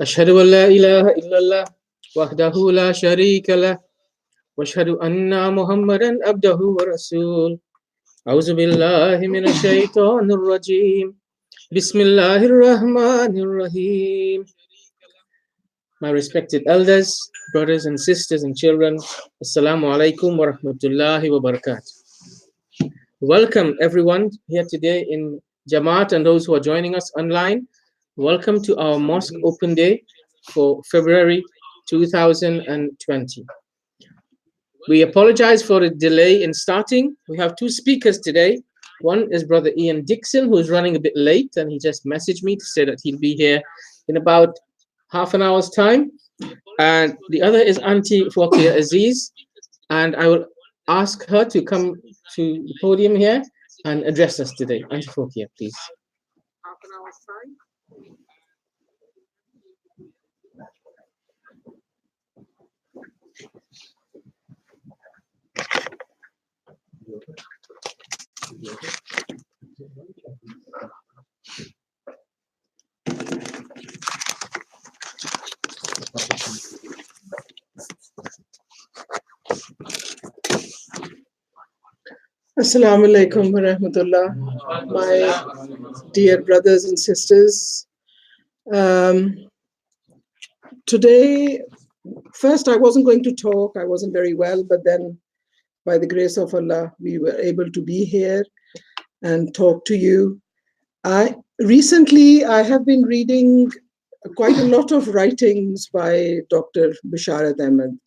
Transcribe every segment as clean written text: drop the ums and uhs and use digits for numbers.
أشهد أن لا إله إلا الله وحده لا شريك له وأشهد أن محمدا عبده ورسوله أعوذ بالله من الشيطان الرجيم بسم الله الرحمن الرحيم. My respected elders, brothers and sisters and children, Assalamu alaikum wa rahmatullahi wa barakatuh. Welcome everyone here today in Jamaat and those who are joining us online. Welcome to our Mosque Open Day for February 2020. We apologize for the delay in starting. We have two speakers today. One is Brother Ian Dixon, who is running a bit late, and he just messaged me to say that he'll be here in about half an hour's time. And the other is Auntie Fokia Aziz, and I will ask her to come to the podium here and address us today. Auntie Fokia, please. Half an hour's time. Assalamu alaikum wa rahmatullah, my dear brothers and sisters. Today, first I wasn't going to talk, I wasn't very well, but then by the grace of Allah, we were able to be here and talk to you. Recently, I have been reading quite a lot of writings by Dr. Bisharat Ahmed.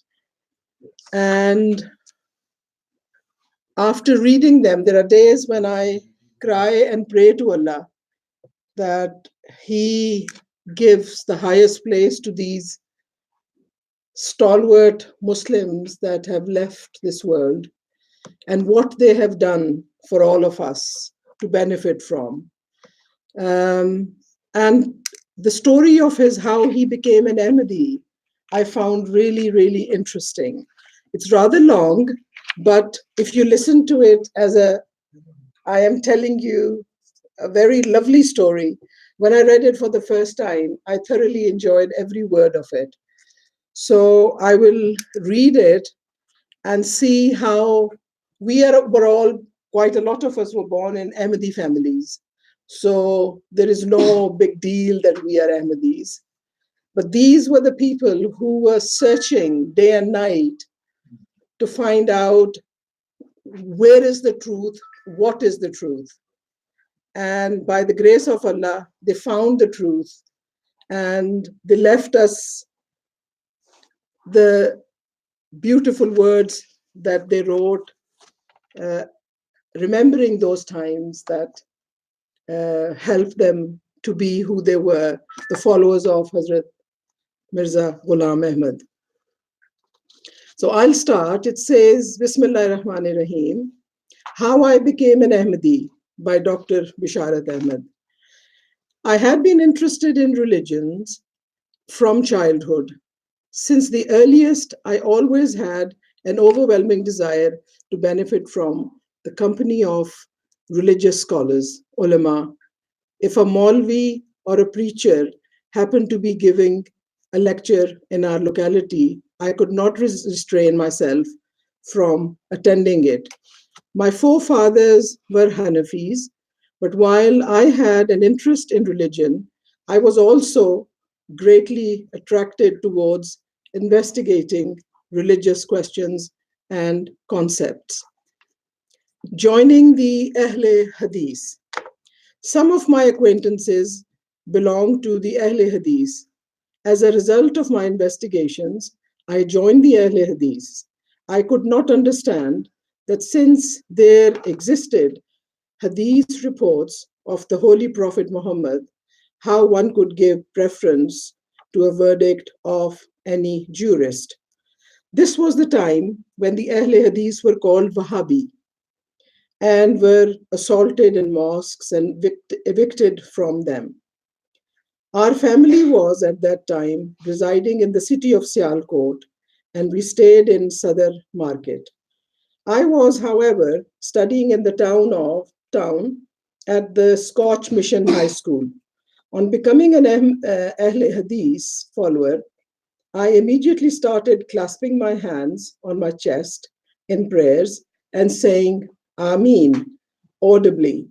And after reading them, there are days when I cry and pray to Allah that He gives the highest place to these stalwart Muslims that have left this world and what they have done for all of us to benefit from. And the story of how he became an Ahmadi, I found really, really interesting. It's rather long, but if you listen to it I am telling you a very lovely story. When I read it for the first time, I thoroughly enjoyed every word of it. So I will read it and see how we're all, quite a lot of us were born in Ahmadi families. So there is no big deal that we are Ahmadis. But these were the people who were searching day and night to find out where is the truth, what is the truth. And by the grace of Allah, they found the truth and they left us the beautiful words that they wrote, remembering those times that helped them to be who they were, the followers of Hazrat Mirza Ghulam Ahmad. So I'll start. It says, Bismillah ar-Rahman ar-Rahim, How I Became an Ahmadi by Dr. Bisharat Ahmed. I had been interested in religions from childhood. Since the earliest, I always had an overwhelming desire to benefit from the company of religious scholars, ulama. If a Maulvi or a preacher happened to be giving a lecture in our locality, I could not restrain myself from attending it. My forefathers were Hanafis, but while I had an interest in religion, I was also greatly attracted towards investigating religious questions and concepts. Joining the Ahle Hadith. Some of my acquaintances belong to the Ahle Hadith. As a result of my investigations, I joined the Ahle Hadith. I could not understand that since there existed Hadith reports of the Holy Prophet Muhammad, how one could give preference to a verdict of any jurist. This was the time when the Ahle Hadith were called Wahhabi and were assaulted in mosques and evicted from them. Our family was at that time residing in the city of Sialkot, and we stayed in Sadr Market. I was, however, studying in the town at the Scotch Mission High School. On becoming an Ahl Hadith follower, I immediately started clasping my hands on my chest in prayers and saying Ameen audibly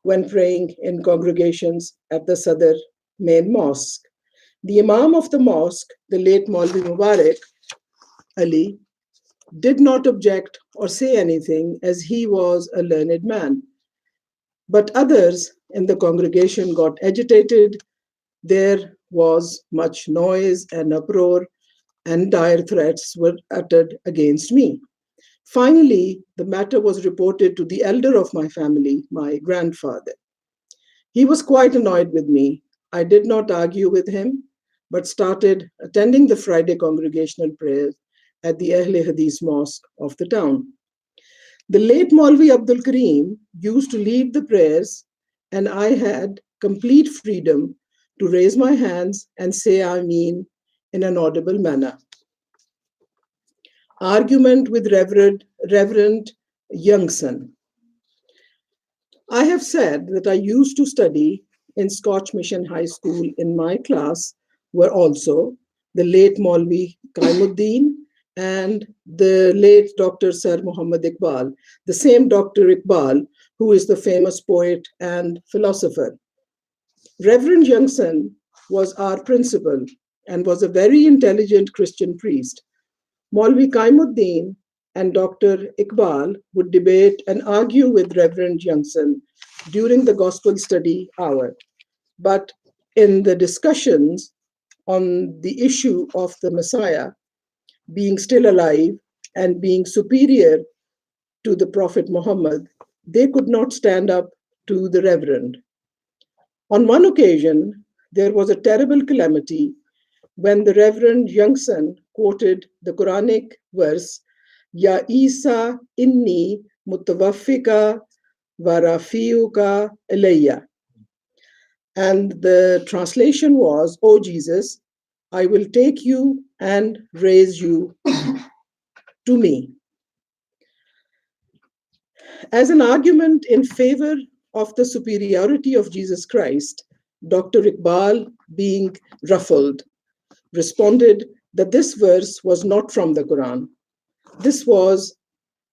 when praying in congregations at the Sadr main mosque. The Imam of the mosque, the late Maulvi Mubarak Ali, did not object or say anything as he was a learned man. But others in the congregation got agitated. There was much noise and uproar, and dire threats were uttered against me. Finally, the matter was reported to the elder of my family, my grandfather. He was quite annoyed with me. I did not argue with him, but started attending the Friday congregational prayers at the Ahl Hadith mosque of the town. The late Maulvi Abdul Karim used to lead the prayers, and I had complete freedom to raise my hands and say Ameen in an audible manner. Argument with Reverend Youngson. I have said that I used to study in Scotch Mission High School. In my class were also the late Maulvi Kaimuddin and the late Dr. Sir Muhammad Iqbal, the same Dr. Iqbal who is the famous poet and philosopher. Reverend Youngson was our principal and was a very intelligent Christian priest. Maulvi Kaimuddin and Dr. Iqbal would debate and argue with Reverend Youngson during the gospel study hour. But in the discussions on the issue of the Messiah being still alive and being superior to the Prophet Muhammad, they could not stand up to the Reverend. On one occasion, there was a terrible calamity when the Reverend Youngson quoted the Quranic verse, Ya Isa inni mutawaffika wa rafiuka ilayya. And the translation was, O Jesus, I will take you and raise you to me. As an argument in favor of the superiority of Jesus Christ, Dr. Iqbal, being ruffled, responded that this verse was not from the Quran. This was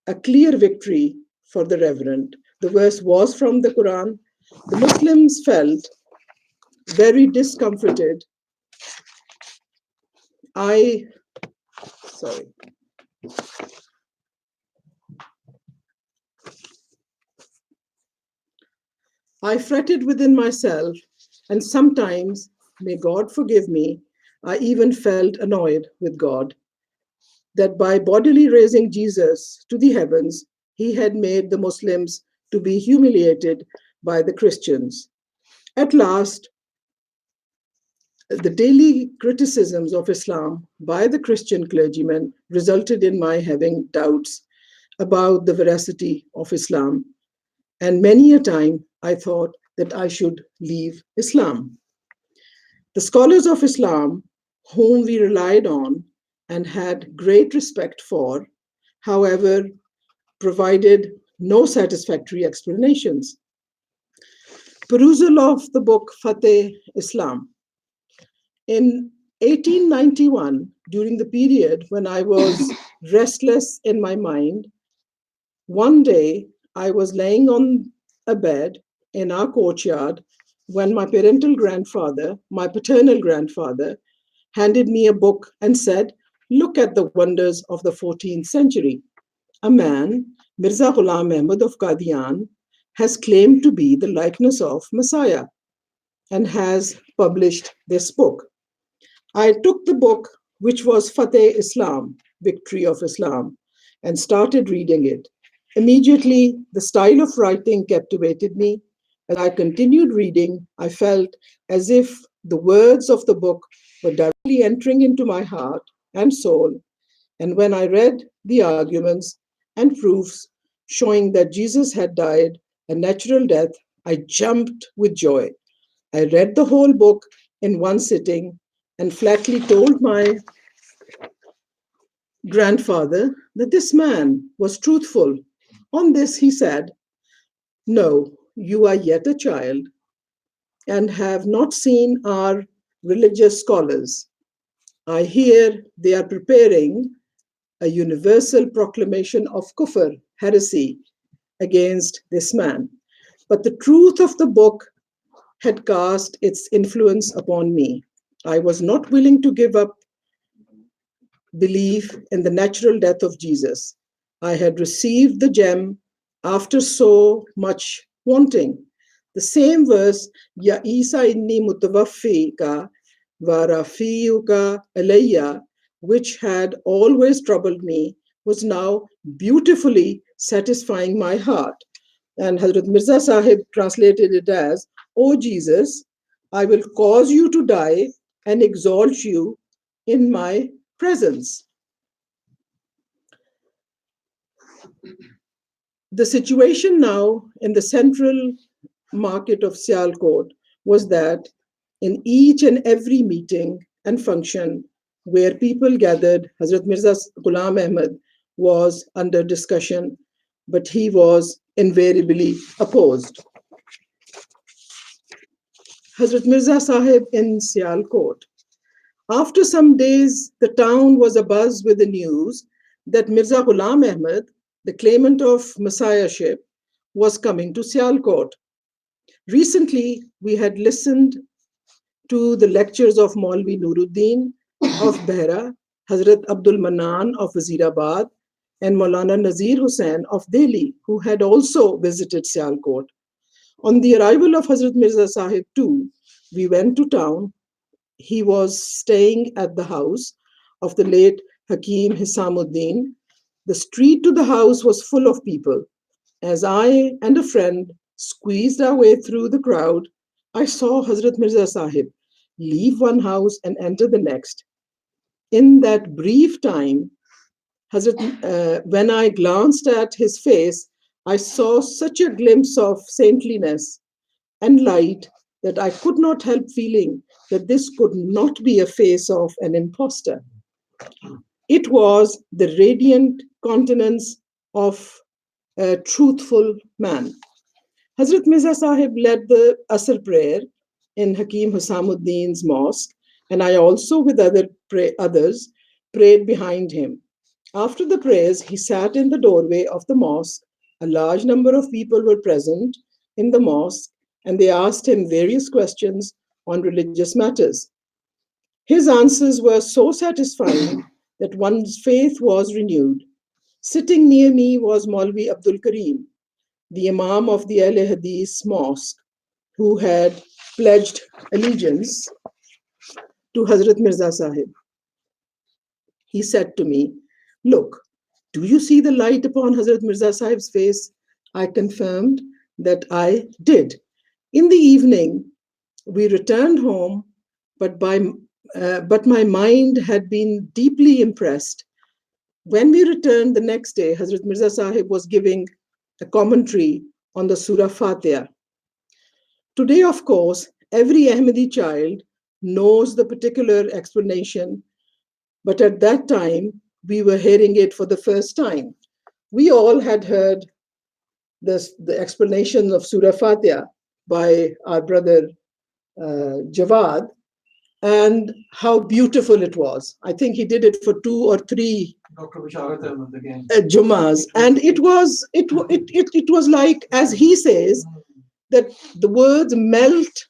a clear victory for the Reverend. The verse was from the Quran. The Muslims felt very discomforted. I fretted within myself, and sometimes, may God forgive me, I even felt annoyed with God that by bodily raising Jesus to the heavens, he had made the Muslims to be humiliated by the Christians. At last, the daily criticisms of Islam by the Christian clergymen resulted in my having doubts about the veracity of Islam. And many a time I thought that I should leave Islam. The scholars of Islam, whom we relied on and had great respect for, however, provided no satisfactory explanations. Perusal of the book Fateh Islam. In 1891, during the period when I was restless in my mind, one day I was laying on a bed in our courtyard when my paternal grandfather, handed me a book and said, look at the wonders of the 14th century. A man, Mirza Ghulam Ahmad of Qadian, has claimed to be the likeness of Messiah and has published this book. I took the book, which was Fateh Islam, Victory of Islam, and started reading it. Immediately, the style of writing captivated me. As I continued reading, I felt as if the words of the book were directly entering into my heart and soul. And when I read the arguments and proofs showing that Jesus had died a natural death, I jumped with joy. I read the whole book in one sitting and flatly told my grandfather that this man was truthful. On this, he said, no, you are yet a child. and have not seen our religious scholars. I hear they are preparing a universal proclamation of kufr, heresy, against this man. But the truth of the book had cast its influence upon me. I was not willing to give up belief in the natural death of Jesus. I had received the gem after so much wanting. The same verse, Ya Isa inni mutawaffika wa rafiyuka alayya, which had always troubled me, was now beautifully satisfying my heart. And Hazrat Mirza Sahib translated it as, O Jesus, I will cause you to die and exalt you in my presence. The situation now in the central market of Sialkot was that in each and every meeting and function where people gathered, Hazrat Mirza Ghulam Ahmad was under discussion, but he was invariably opposed. Hazrat Mirza Sahib in Sialkot. After some days, the town was abuzz with the news that Mirza Ghulam Ahmad, the claimant of messiahship, was coming to Sialkot. Recently, we had listened to the lectures of Maulvi Nuruddin of Behra, Hazrat Abdul Manan of Wazirabad, and Maulana Nazir Hussain of Delhi, who had also visited Sialkot. On the arrival of Hazrat Mirza Sahib too, we went to town. He was staying at the house of the late Hakim Hisamuddin. The street to the house was full of people. As I and a friend squeezed our way through the crowd, I saw Hazrat Mirza Sahib leave one house and enter the next. In that brief time, when I glanced at his face, I saw such a glimpse of saintliness and light that I could not help feeling that this could not be a face of an impostor. It was the radiant countenance of a truthful man. Hazrat Mirza Sahib led the Asr prayer in Hakim Husamuddin's mosque, and I also, with others, prayed behind him. After the prayers, he sat in the doorway of the mosque. A large number of people were present in the mosque, and they asked him various questions on religious matters. His answers were so satisfying that one's faith was renewed. Sitting near me was Maulvi Abdul Karim, the Imam of the Ahle Hadith Mosque, who had pledged allegiance to Hazrat Mirza Sahib. He said to me, Look, do you see the light upon Hazrat Mirza Sahib's face? I confirmed that I did. In the evening, we returned home, but my mind had been deeply impressed. When we returned the next day, Hazrat Mirza Sahib was giving a commentary on the Surah Fatiha. Today, of course, every Ahmadi child knows the particular explanation, but at that time, we were hearing it for the first time. We all had heard the explanation of Surah Fatiha by our brother Jawad, and how beautiful it was. I think he did it for 2 or 3 Jumas, and it was like, as he says, that the words melt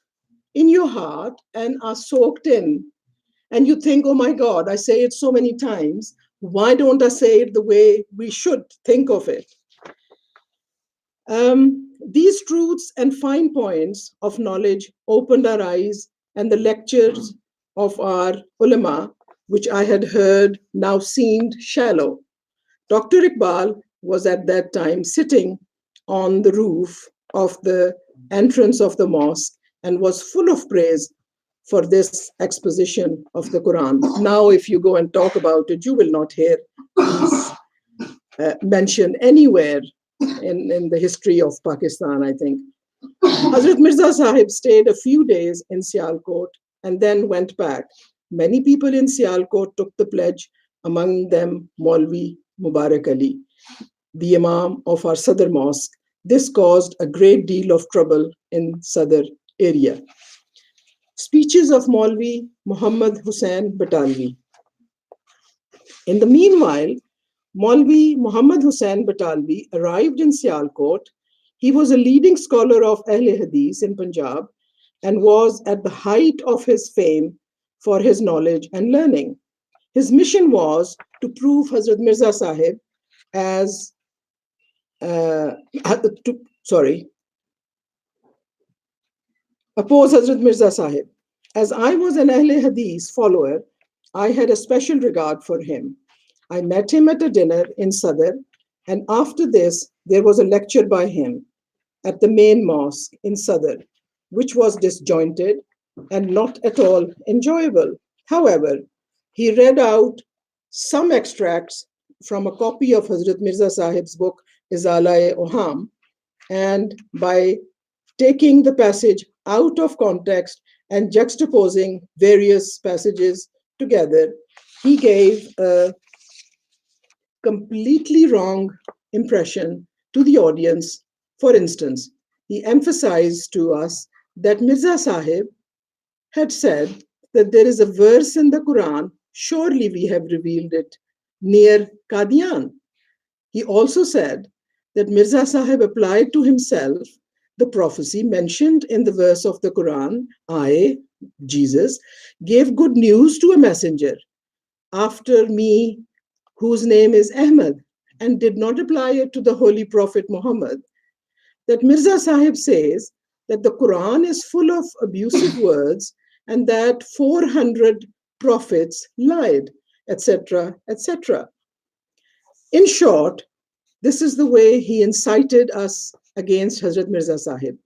in your heart and are soaked in, and you think, oh my God, I say it so many times. Why don't I say it the way we should think of it? These truths and fine points of knowledge opened our eyes, and the lectures of our ulama, which I had heard, now seemed shallow. Dr. Iqbal was at that time sitting on the roof of the entrance of the mosque and was full of praise for this exposition of the Quran. Now, if you go and talk about it, you will not hear these mentioned anywhere in the history of Pakistan, I think. Hazrat Mirza Sahib stayed a few days in Sialkot and then went back. Many people in Sialkot took the pledge, among them Maulvi Mubarak Ali, the Imam of our Sadr Mosque. This caused a great deal of trouble in Sadr area. Speeches of Maulvi Muhammad Hussain Batalvi. In the meanwhile, Maulvi Muhammad Hussain Batalvi arrived in Sialkot. He was a leading scholar of Ahle Hadith in Punjab and was at the height of his fame for his knowledge and learning. His mission was to prove Hazrat Mirza Sahib as, oppose Hazrat Mirza Sahib. As I was an Ahle Hadith follower, I had a special regard for him. I met him at a dinner in Sadr, and after this, there was a lecture by him at the main mosque in Sadr, which was disjointed and not at all enjoyable. However, he read out some extracts from a copy of Hazrat Mirza Sahib's book, Izala-e-Oham, and by taking the passage out of context and juxtaposing various passages together, he gave a completely wrong impression to the audience. For instance, he emphasized to us that Mirza Sahib had said that there is a verse in the Quran, surely we have revealed it, near Qadian. He also said that Mirza Sahib applied to himself the prophecy mentioned in the verse of the Quran, I, Jesus, gave good news to a messenger after me, whose name is Ahmad, and did not apply it to the Holy Prophet Muhammad. That Mirza Sahib says that the Quran is full of abusive words and that 400 prophets lied, etc., etc. In short, this is the way he incited us against Hazrat Mirza Sahib.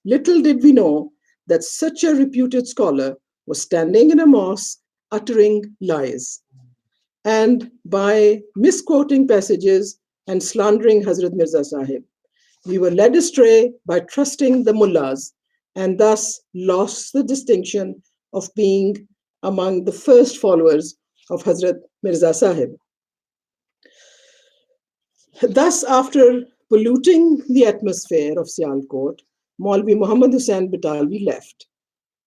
Little did we know that such a reputed scholar was standing in a mosque uttering lies. And by misquoting passages and slandering Hazrat Mirza Sahib, we were led astray by trusting the mullahs and thus lost the distinction of being among the first followers of Hazrat Mirza Sahib. Thus, after polluting the atmosphere of Sialkot, Maulvi Muhammad Hussain Batalvi left.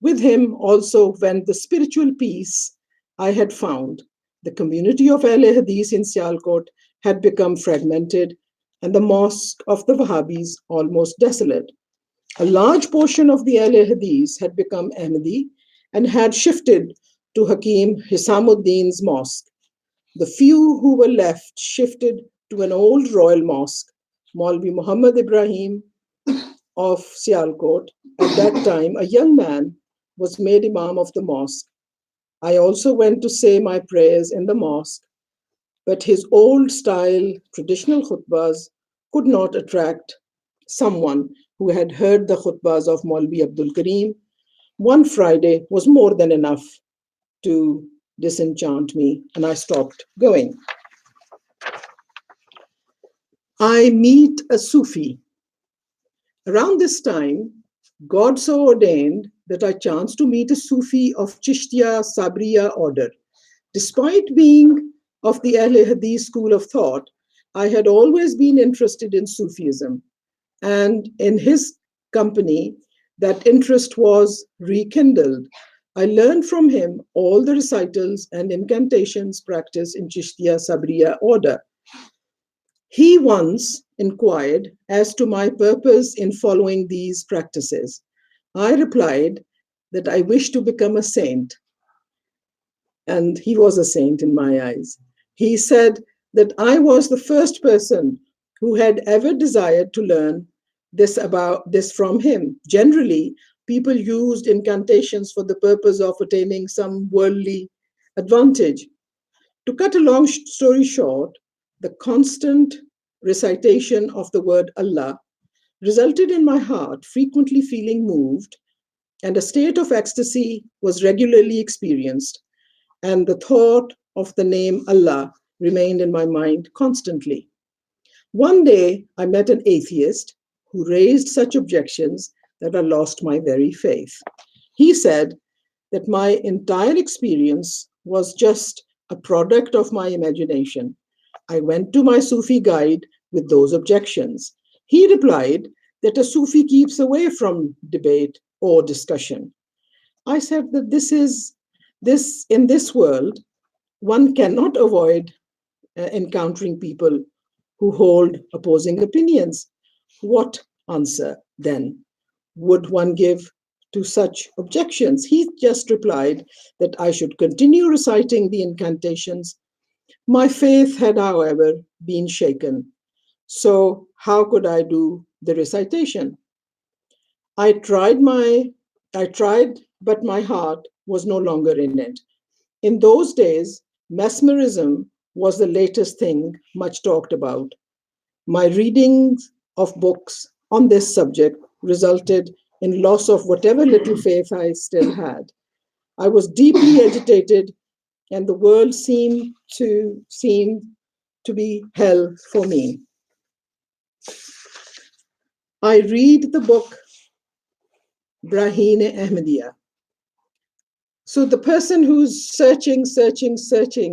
With him also went the spiritual peace I had found. The community of Ahle Hadith in Sialkot had become fragmented and the mosque of the Wahhabis almost desolate. A large portion of the Ahle Hadith had become Ahmadi and had shifted to Hakim Hisamuddin's mosque. The few who were left shifted to an old royal mosque, Maulvi Muhammad Ibrahim of Sialkot. At that time, a young man was made Imam of the mosque. I also went to say my prayers in the mosque, but his old style traditional khutbahs could not attract someone who had heard the khutbahs of Maulvi Abdul Karim. One Friday was more than enough to disenchant me, and I stopped going. I meet a Sufi. Around this time, God so ordained that I chanced to meet a Sufi of Chishtiya Sabriya order. Despite being of the Ahle Hadith school of thought, I had always been interested in Sufism, and in his company, that interest was rekindled. I learned from him all the recitals and incantations practiced in Chishtiya Sabriya order. He once inquired as to my purpose in following these practices. I replied that I wish to become a saint, and he was a saint in my eyes. He said that I was the first person who had ever desired to learn this from him. Generally, people used incantations for the purpose of attaining some worldly advantage. To cut a long story short, the constant recitation of the word Allah resulted in my heart frequently feeling moved, and a state of ecstasy was regularly experienced, and the thought of the name Allah remained in my mind constantly. One day, I met an atheist who raised such objections that I lost my very faith. He said that my entire experience was just a product of my imagination. I went to my Sufi guide with those objections. He replied that a Sufi keeps away from debate or discussion. I said that in this world, one cannot avoid encountering people who hold opposing opinions. What answer then would one give to such objections? He just replied that I should continue reciting the incantations. My faith had, however, been shaken. So how could I do the recitation? I tried, but my heart was no longer in it. In those days, mesmerism was the latest thing much talked about. My readings of books on this subject resulted in loss of whatever little faith I still had. I was deeply agitated, and the world seemed to be hell for me. I read the book Brahine Ahmadiyya. So the person who's searching,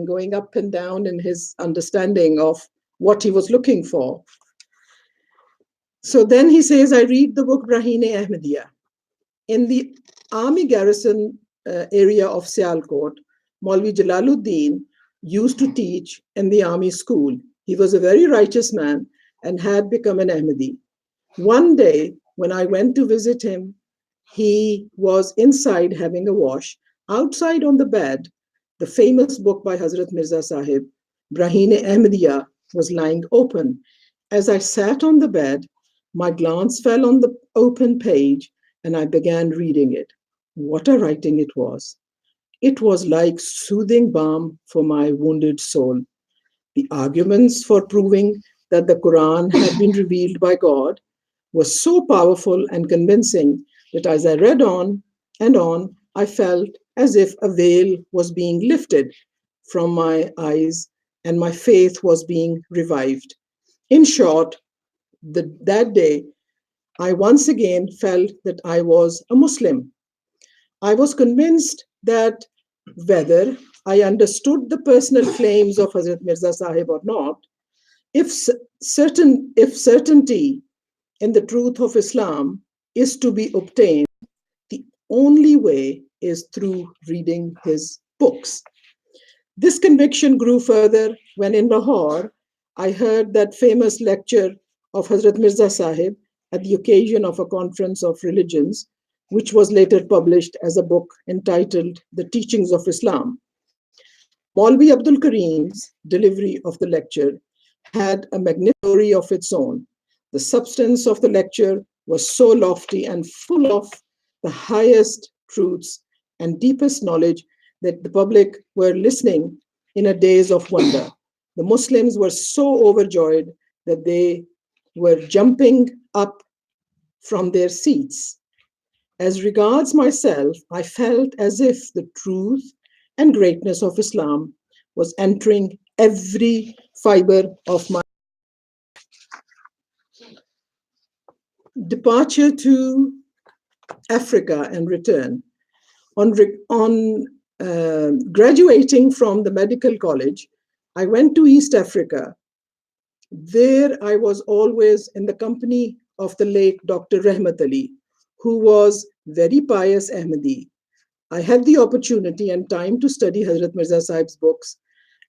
going up and down in his understanding of what he was looking for. So then he says, I read the book Brahine Ahmadiyya. In the army garrison area of Sialkot, Maulvi Jalaluddin used to teach in the army school. He was a very righteous man and had become an Ahmadi. One day, when I went to visit him, he was inside having a wash. Outside on the bed, the famous book by Hazrat Mirza Sahib, Brahine Ahmadiyya, was lying open. As I sat on the bed, my glance fell on the open page and I began reading it. What a writing it was! It was like soothing balm for my wounded soul. The arguments for proving that the Quran had been revealed by God were so powerful and convincing that as I read on and on, I felt as if a veil was being lifted from my eyes and my faith was being revived. In short, that day, I once again felt that I was a Muslim. I was convinced that whether I understood the personal claims of Hazrat Mirza Sahib or not, if certainty in the truth of Islam is to be obtained, the only way is through reading his books. This conviction grew further when in Lahore, I heard that famous lecture of Hazrat Mirza Sahib at the occasion of a conference of religions, which was later published as a book entitled The Teachings of Islam. Maulvi Abdul Karim's delivery of the lecture had a magnificent story of its own. The substance of the lecture was so lofty and full of the highest truths and deepest knowledge that the public were listening in a daze of wonder. The Muslims were so overjoyed that they were jumping up from their seats. As regards myself, I felt as if the truth and greatness of Islam was entering every fiber of my departure to Africa and return. On graduating from the medical college, I went to East Africa. There I was always in the company of the late Dr. Rahmat Ali, who was very pious Ahmadi. I had the opportunity and time to study Hazrat Mirza Sahib's books,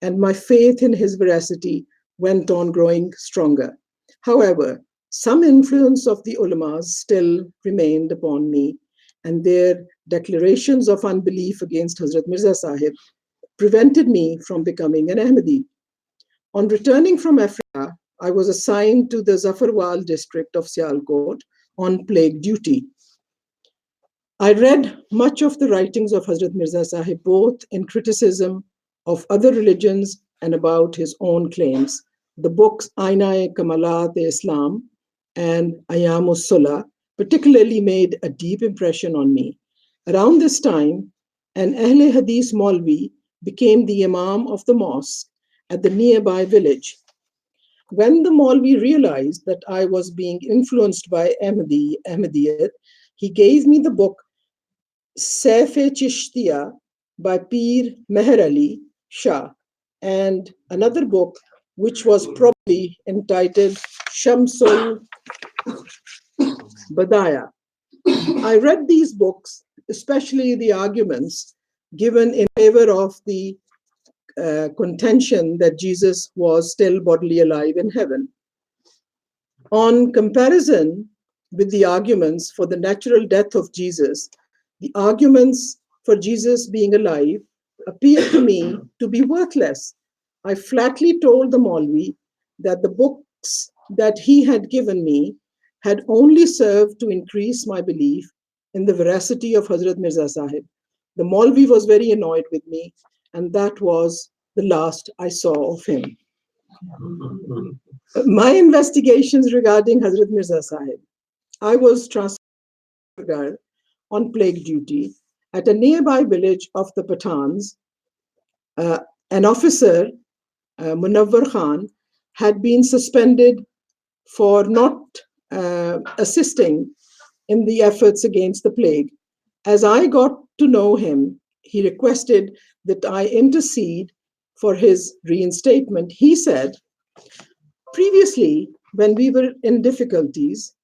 and my faith in his veracity went on growing stronger. However, some influence of the ulamas still remained upon me, and their declarations of unbelief against Hazrat Mirza Sahib prevented me from becoming an Ahmadi. On returning from Africa, I was assigned to the Zafarwal district of Sialkot on plague duty. I read much of the writings of Hazrat Mirza Sahib, both in criticism of other religions and about his own claims. The books Aina-e Kamalat-e-Islam and Ayam-us Sulah particularly made a deep impression on me. Around this time, an Ahle Hadith Maulvi became the Imam of the mosque at the nearby village. When the Maulvi realized that I was being influenced by Ahmadiyyat, he gave me the book Saif-e-Chishtiya by Pir Meher Ali Shah and another book which was probably entitled Shamsul Badaya. I read these books, especially the arguments given in favor of the contention that Jesus was still bodily alive in heaven. On comparison with the arguments for the natural death of Jesus, the arguments for Jesus being alive appeared to me to be worthless. I flatly told the Maulvi that the books that he had given me had only served to increase my belief in the veracity of Hazrat Mirza Sahib. The Maulvi was very annoyed with me, and that was the last I saw of him. My investigations regarding Hazrat Mirza Sahib. I was transferred on plague duty at a nearby village of the Pathans. An officer, Munawwar Khan, had been suspended for not assisting in the efforts against the plague. As I got to know him, he requested that I intercede for his reinstatement. He said, previously, when we were in difficulties,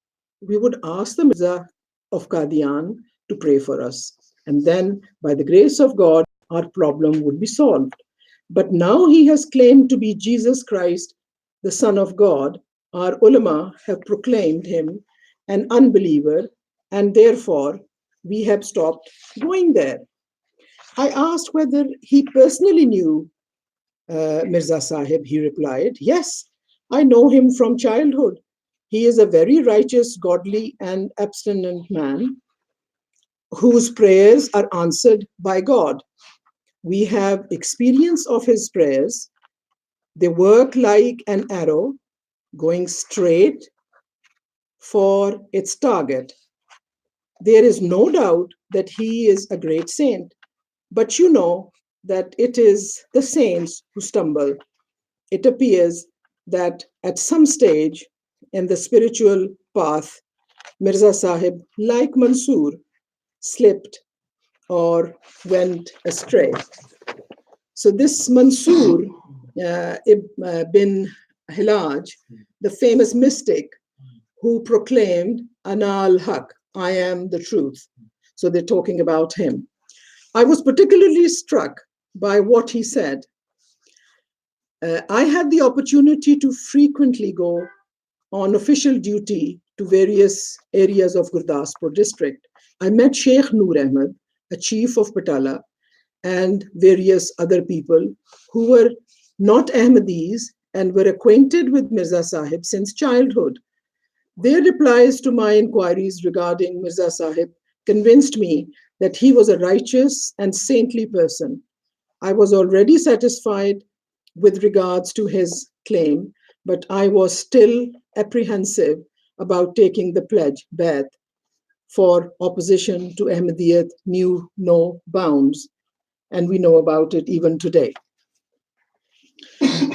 we would ask the Mirza of Qadian to pray for us. And then, by the grace of God, our problem would be solved. But now he has claimed to be Jesus Christ, the Son of God. Our ulama have proclaimed him an unbeliever, and therefore we have stopped going there. I asked whether he personally knew Mirza Sahib. He replied, yes, I know him from childhood. He is a very righteous, godly, and abstinent man whose prayers are answered by God. We have experience of his prayers. They work like an arrow going straight for its target. There is no doubt that he is a great saint, but you know that it is the saints who stumble. It appears that at some stage in the spiritual path, Mirza Sahib, like Mansoor, slipped or went astray. So this Mansoor bin Hilaj, the famous mystic who proclaimed Ana al-Haq, I am the truth. So they're talking about him. I was particularly struck by what he said. I had the opportunity to frequently go on official duty to various areas of Gurdaspur district. I met Sheikh Noor Ahmed, a chief of Patala, and various other people who were not Ahmadis and were acquainted with Mirza Sahib since childhood. Their replies to my inquiries regarding Mirza Sahib convinced me that he was a righteous and saintly person. I was already satisfied with regards to his claim, but I was still apprehensive about taking the pledge, Bai'at, for opposition to Ahmadiyyat knew no bounds, and we know about it even today.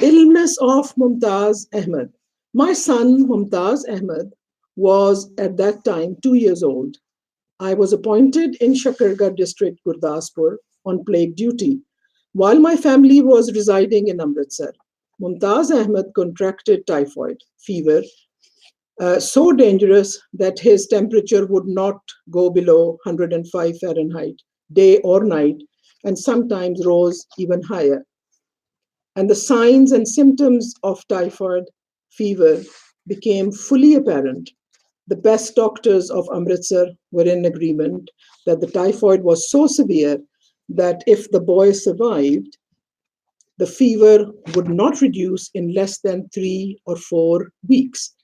Illness of Mumtaz Ahmed. My son, Mumtaz Ahmed, was at that time 2 years old. I was appointed in Shakargarh district, Gurdaspur, on plague duty. While my family was residing in Amritsar, Mumtaz Ahmed contracted typhoid fever, so dangerous that his temperature would not go below 105 Fahrenheit, day or night, and sometimes rose even higher. And the signs and symptoms of typhoid fever became fully apparent. The best doctors of Amritsar were in agreement that the typhoid was so severe that if the boy survived, the fever would not reduce in less than 3 or 4 weeks.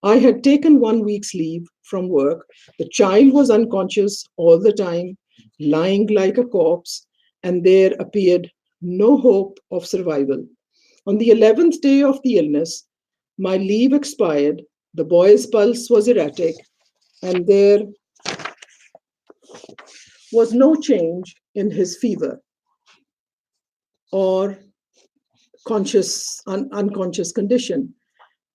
I had taken 1 week's leave from work. The child was unconscious all the time, lying like a corpse, and there appeared no hope of survival. On the 11th day of the illness, my leave expired. The boy's pulse was erratic, and there was no change in his fever or unconscious condition.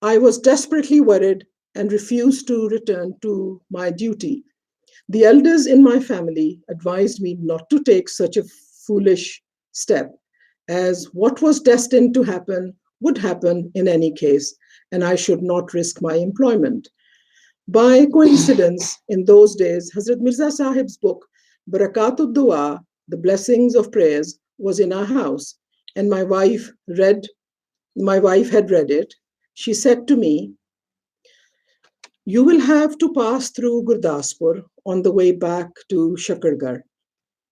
I was desperately worried and refused to return to my duty. The elders in my family advised me not to take such a foolish step, as what was destined to happen would happen in any case, and I should not risk my employment. By coincidence, in those days, Hazrat Mirza Sahib's book, Barakatud Dua, The Blessings of Prayers, was in our house, and my wife had read it. She said to me, "You will have to pass through Gurdaspur on the way back to Shakargarh.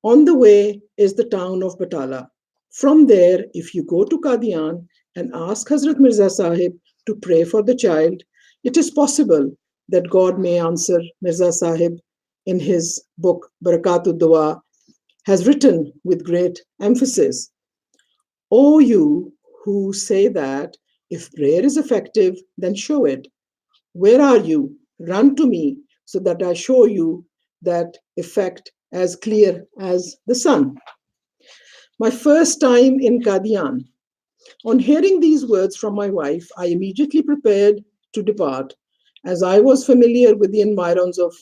On the way is the town of Batala. From there, if you go to Qadian and ask Hazrat Mirza Sahib to pray for the child, it is possible that God may answer." Mirza Sahib, in his book Barakatud Dua, has written with great emphasis, "O you who say that if prayer is effective, then show it. Where are you? Run to me so that I show you that effect as clear as the sun." My first time in Qadian. On hearing these words from my wife, I immediately prepared to depart. As I was unfamiliar with the environs of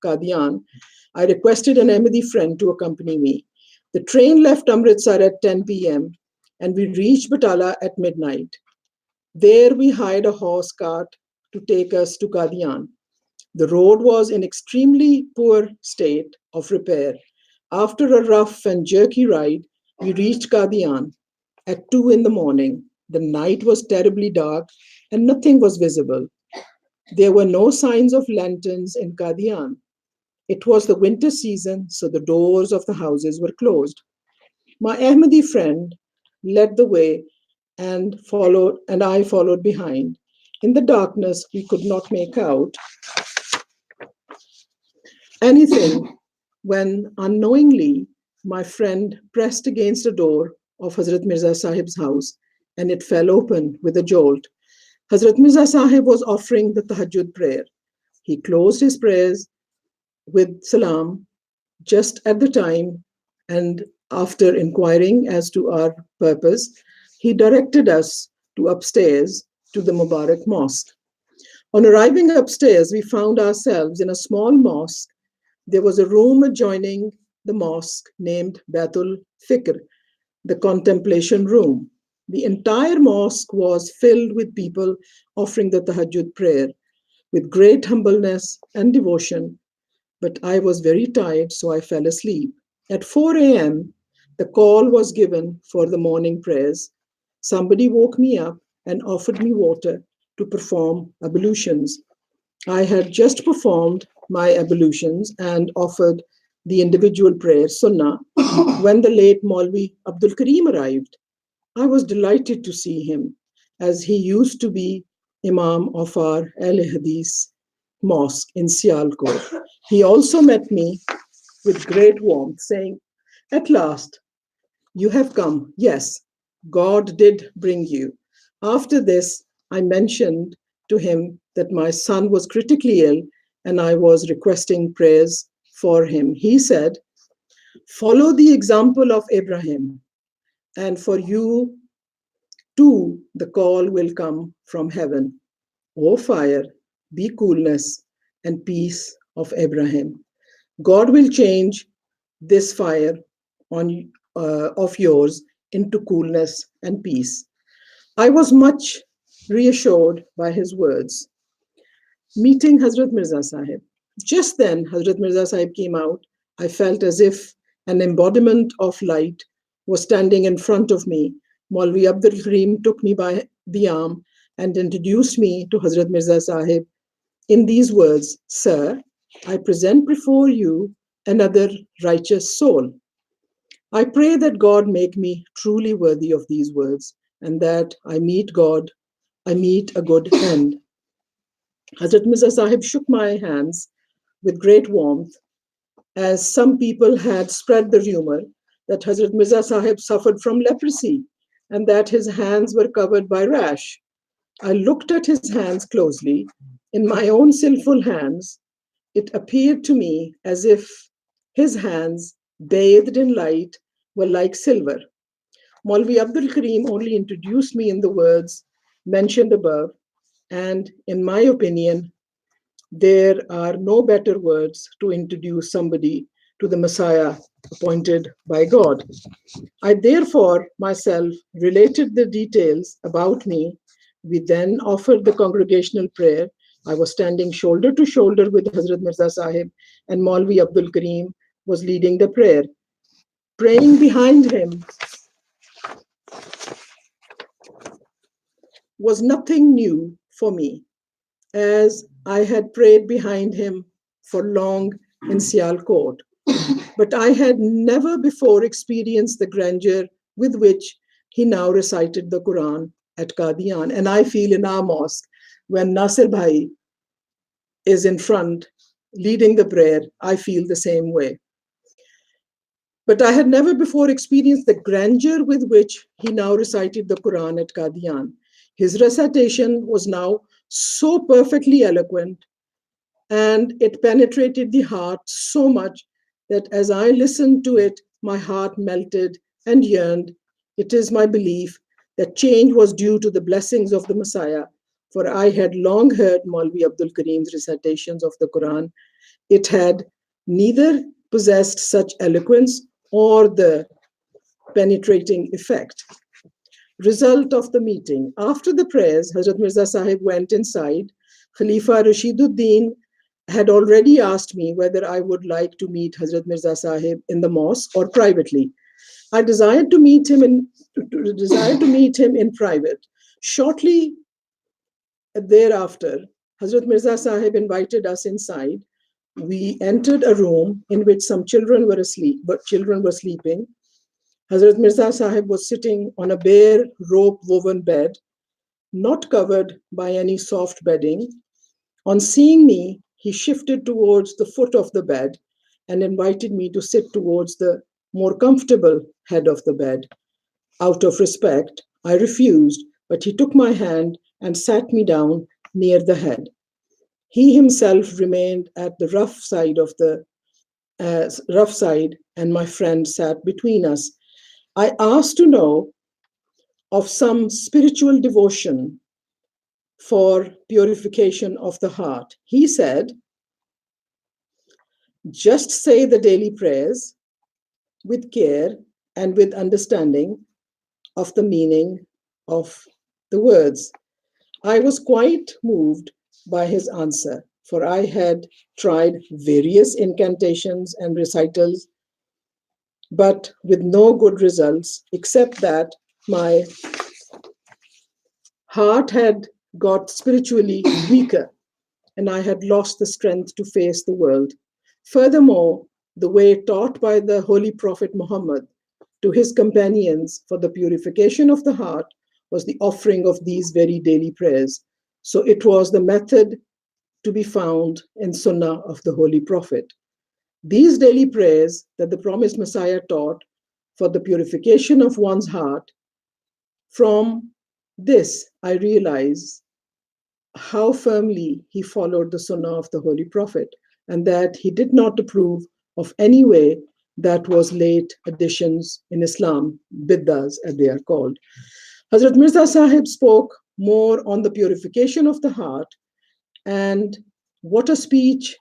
Qadian, I requested an Ahmadi friend to accompany me. The train left Amritsar at 10 p.m. and we reached Batala at midnight. There we hired a horse cart to take us to Qadian. The road was in extremely poor state of repair. After a rough and jerky ride, we reached Qadian at 2 in the morning. The night was terribly dark and nothing was visible. There were no signs of lanterns in Qadian. It was the winter season, so the doors of the houses were closed. My Ahmadi friend led the way and I followed behind. In the darkness, we could not make out anything when unknowingly my friend pressed against the door of Hazrat Mirza Sahib's house and it fell open with a jolt. Hazrat Mirza Sahib was offering the Tahajjud prayer. He closed his prayers with salam just at the time, and after inquiring as to our purpose, he directed us to upstairs to the Mubarak Mosque. On arriving upstairs, we found ourselves in a small mosque. There was a room adjoining the mosque named Baitul Fikr, the contemplation room. The entire mosque was filled with people offering the Tahajjud prayer with great humbleness and devotion, but I was very tired, so I fell asleep. At 4 a.m., the call was given for the morning prayers. Somebody woke me up and offered me water to perform ablutions. I had just performed my ablutions and offered the individual prayer, Sunnah, when the late Maulvi Abdul Karim arrived. I was delighted to see him, as he used to be Imam of our Al Hadith mosque in Sialkot. He also met me with great warmth, saying, "At last, you have come. Yes, God did bring you." After this, I mentioned to him that my son was critically ill and I was requesting prayers for him. He said, "Follow the example of Abraham, and for you too the call will come from heaven. O fire, be coolness and peace of Abraham. God will change this fire of yours into coolness and peace." I was much reassured by his words. Meeting Hazrat Mirza Sahib. Just then, Hazrat Mirza Sahib came out. I felt as if an embodiment of light was standing in front of me. Maulvi Abdul Karim took me by the arm and introduced me to Hazrat Mirza Sahib in these words, "Sir, I present before you another righteous soul. I pray that God make me truly worthy of these words and that I meet a good end." Hazrat Mirza Sahib shook my hands with great warmth, as some people had spread the rumor that Hazrat Mirza Sahib suffered from leprosy and that his hands were covered by rash. I looked at his hands closely. In my own sinful hands, it appeared to me as if his hands, bathed in light, were like silver. Maulvi Abdul Karim only introduced me in the words mentioned above, and in my opinion, there are no better words to introduce somebody to the Messiah appointed by God. I therefore myself related the details about me We then offered the congregational prayer. I was standing shoulder to shoulder with Hazrat Mirza Sahib, and Maulvi Abdul Kareem was leading the prayer. Praying behind him was nothing new for me, as I had prayed behind him for long in Sialkot. But I had never before experienced the grandeur with which he now recited the Quran at Qadian. And I feel in our mosque, when Nasir Bhai is in front leading the prayer, I feel the same way. But I had never before experienced the grandeur with which he now recited the Quran at Qadian. His recitation was now so perfectly eloquent, and it penetrated the heart so much that as I listened to it, my heart melted and yearned. It is my belief that change was due to the blessings of the Messiah, for I had long heard Maulvi Abdul Kareem's recitations of the Quran. It had neither possessed such eloquence or the penetrating effect. Result of the meeting. After the prayers, Hazrat Mirza Sahib went inside. Khalifa Rashiduddin had already asked me whether I would like to meet Hazrat Mirza Sahib in the mosque or privately. I desired to meet him in private. Shortly thereafter, Hazrat Mirza Sahib invited us inside. We entered a room in which some children were asleep, but children were sleeping. Hazrat Mirza Sahib was sitting on a bare rope woven bed, not covered by any soft bedding. On seeing me, he shifted towards the foot of the bed and invited me to sit towards the more comfortable head of the bed. Out of respect, I refused, but he took my hand and sat me down near the head. He himself remained at the rough side, and my friend sat between us. I asked to know of some spiritual devotion for purification of the heart. He said, just say the daily prayers with care and with understanding of the meaning of the words. I was quite moved by his answer, for I had tried various incantations and recitals, but with no good results, except that my heart had got spiritually weaker and I had lost the strength to face the world. Furthermore, the way taught by the Holy Prophet Muhammad to his companions for the purification of the heart was the offering of these very daily prayers. So it was the method to be found in Sunnah of the Holy Prophet. These daily prayers that the promised Messiah taught for the purification of one's heart, from this I realize how firmly he followed the Sunnah of the Holy Prophet, and that he did not approve of any way that was late additions in Islam, biddas as they are called. Hazrat Mirza Sahib spoke more on the purification of the heart, and what a speech.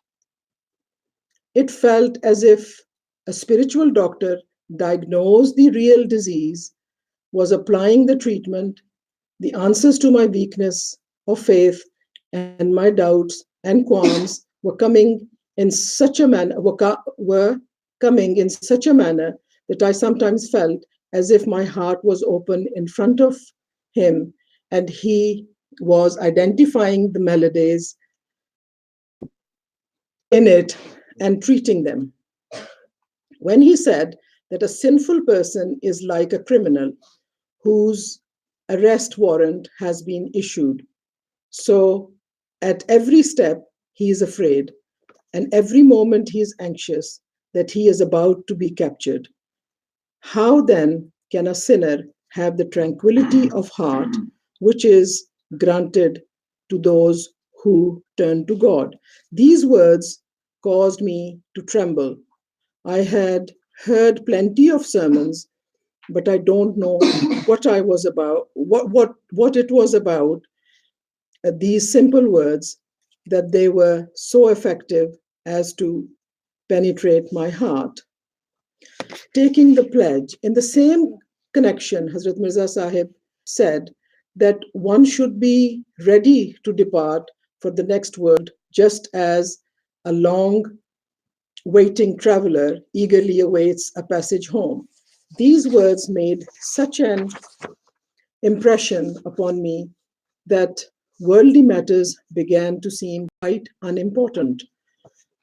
It felt as if a spiritual doctor diagnosed the real disease, was applying the treatment, the answers to my weakness of faith and my doubts and qualms were coming in such a manner were coming in such a manner that I sometimes felt as if my heart was open in front of him and he was identifying the maladies in it and treating them. When he said that a sinful person is like a criminal whose arrest warrant has been issued, so at every step he is afraid, and every moment he is anxious that he is about to be captured. How then can a sinner have the tranquility of heart which is granted to those who turn to God? These words caused me to tremble. I had heard plenty of sermons, but I don't know what I was about, what it was about, these simple words, that they were so effective as to penetrate my heart. Taking the pledge, in the same connection, Hazrat Mirza Sahib said that one should be ready to depart for the next world, just as a long waiting traveler eagerly awaits a passage home. These words made such an impression upon me that worldly matters began to seem quite unimportant.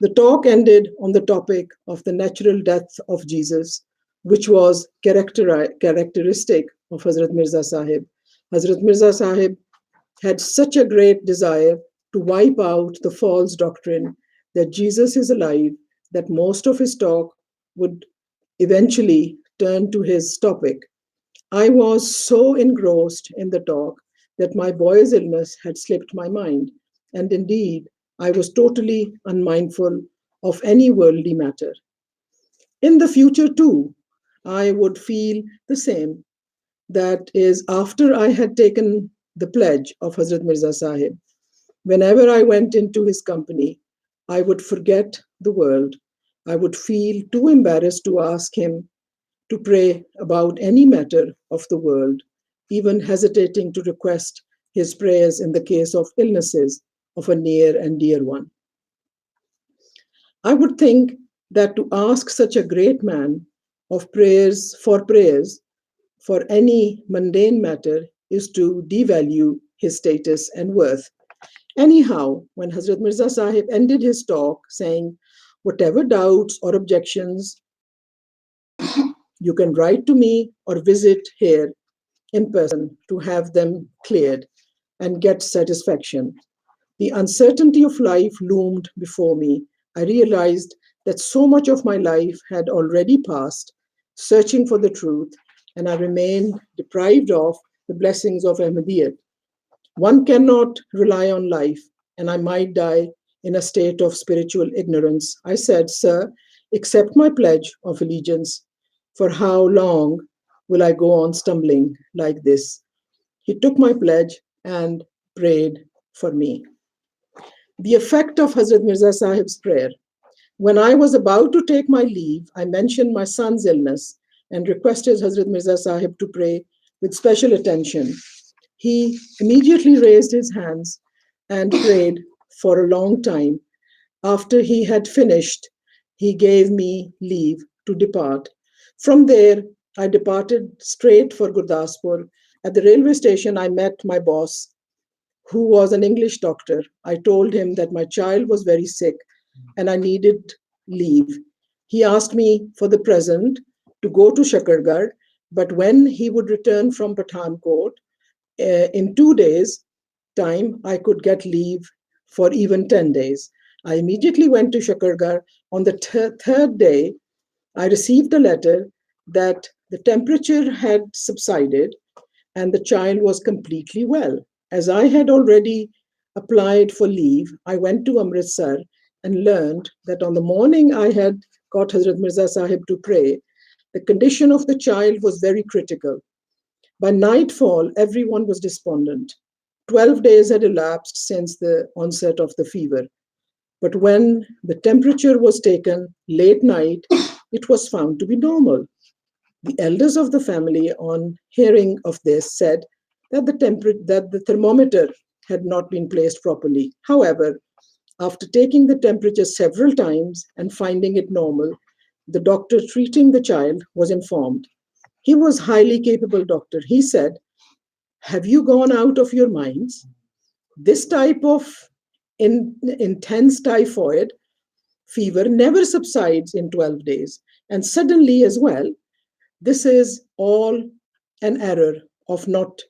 The talk ended on the topic of the natural death of Jesus, which was characteristic of Hazrat Mirza Sahib. Hazrat Mirza Sahib had such a great desire to wipe out the false doctrine that Jesus is alive that most of his talk would eventually turn to his topic. I was so engrossed in the talk that my boy's illness had slipped my mind, and indeed, I was totally unmindful of any worldly matter. In the future, too, I would feel the same. That is, after I had taken the pledge of Hazrat Mirza Sahib, whenever I went into his company, I would forget the world. I would feel too embarrassed to ask him to pray about any matter of the world, even hesitating to request his prayers in the case of illnesses of a near and dear one. I would think that to ask such a great man of prayers for any mundane matter is to devalue his status and worth. Anyhow, when Hazrat Mirza Sahib ended his talk saying, whatever doubts or objections, you can write to me or visit here in person to have them cleared and get satisfaction. The uncertainty of life loomed before me. I realized that so much of my life had already passed searching for the truth, and I remained deprived of the blessings of Ahmadiyyat. One cannot rely on life, and I might die in a state of spiritual ignorance. I said, Sir, accept my pledge of allegiance. For how long will I go on stumbling like this? He took my pledge and prayed for me. The effect of Hazrat Mirza Sahib's prayer. When I was about to take my leave, I mentioned my son's illness and requested Hazrat Mirza Sahib to pray with special attention. He immediately raised his hands and prayed for a long time. After he had finished, he gave me leave to depart. From there, I departed straight for Gurdaspur. At the railway station, I met my boss, who was an English doctor. I told him that my child was very sick and I needed leave. He asked me for the present to go to Shakargarh, but when he would return from Pathankot, in 2 days' time, I could get leave for even 10 days. I immediately went to Shakargarh. On the third day, I received a letter that the temperature had subsided and the child was completely well. As I had already applied for leave, I went to Amritsar and learned that on the morning I had got Hazrat Mirza Sahib to pray, the condition of the child was very critical. By nightfall, everyone was despondent. 12 days had elapsed since the onset of the fever. But when the temperature was taken late night, it was found to be normal. The elders of the family, on hearing of this, said that the thermometer had not been placed properly. However, after taking the temperature several times and finding it normal, the doctor treating the child was informed. He was highly capable doctor. He said, have you gone out of your minds? This type of intense typhoid fever never subsides in 12 days. And suddenly as well, this is all an error of not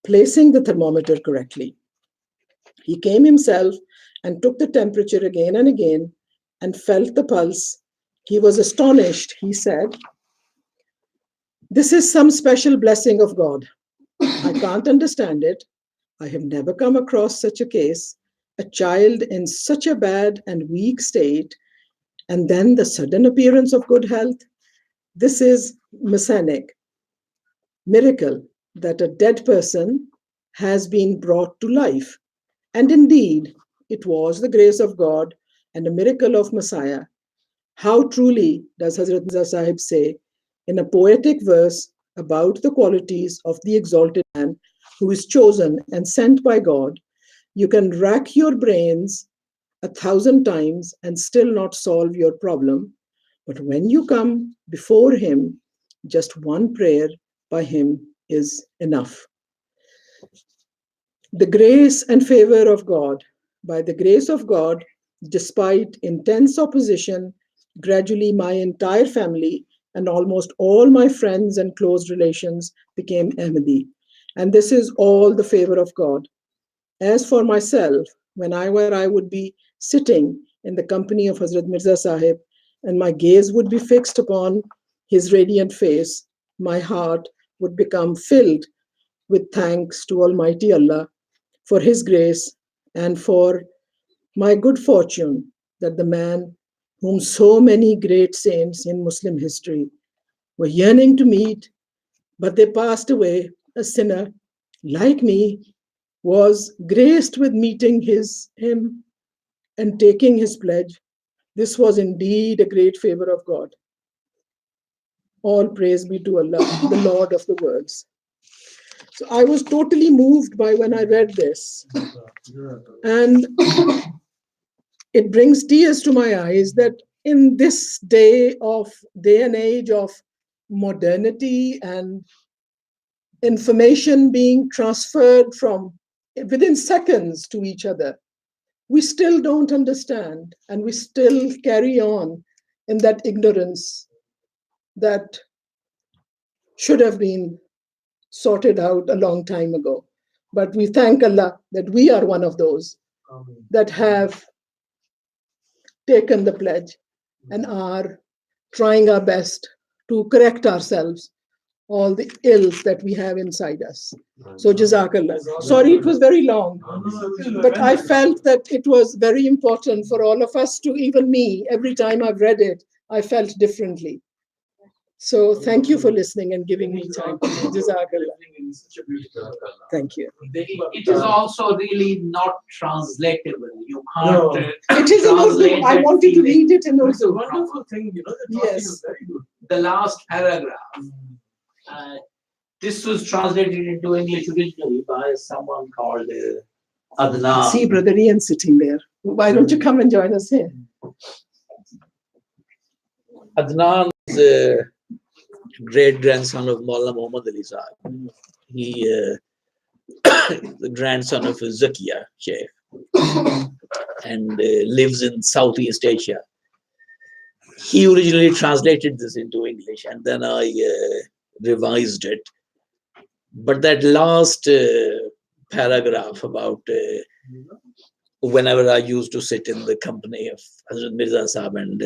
placing the thermometer correctly. He came himself and took the temperature again and again and felt the pulse. He was astonished. He said, this is some special blessing of God. I can't understand it. I have never come across such a case, a child in such a bad and weak state, and then the sudden appearance of good health. This is messianic miracle that a dead person has been brought to life. And indeed, it was the grace of God and a miracle of Messiah. How truly does Hazrat Mirza Sahib say in a poetic verse about the qualities of the exalted man who is chosen and sent by God, you can rack your brains 1,000 times and still not solve your problem. But when you come before Him, just one prayer by Him is enough. The grace and favor of God. By the grace of God, despite intense opposition, gradually my entire family and almost all my friends and close relations became Ahmadi. And this is all the favor of God. As for myself, whenever I would be sitting in the company of Hazrat Mirza Sahib and my gaze would be fixed upon his radiant face, my heart would become filled with thanks to Almighty Allah for His grace and for my good fortune that the man whom so many great saints in Muslim history were yearning to meet, but they passed away, a sinner like me, was graced with meeting him and taking his pledge. This was indeed a great favor of God. All praise be to Allah, the Lord of the worlds. So I was totally moved by when I read this. And it brings tears to my eyes that in this day and age of modernity and information being transferred from within seconds to each other, we still don't understand and we still carry on in that ignorance that should have been sorted out a long time ago. But we thank Allah that we are one of those that have taken the pledge and are trying our best to correct ourselves, all the ills that we have inside us. So Jazakallah. Sorry it was very long, but I felt that it was very important for all of us to, even me, every time I've read it, I felt differently. So thank you for listening and giving me time. Jazakallah. Thank you. It is also really not translatable. You can't. It is in Urdu. I wanted to read it in Urdu. It's a wonderful thing, you know. The talking Yes. is very good. The last paragraph. This was translated into English originally by someone called Adnan. See Brother Ian sitting there. Why don't you come and join us here? Adnan is a great grandson of Maulana Muhammad Ali Sahib. He the grandson of Zakia Sheikh and lives in Southeast Asia. He originally translated this into English and then I revised it. But that last paragraph about whenever I used to sit in the company of Hazrat Mirza Sahib and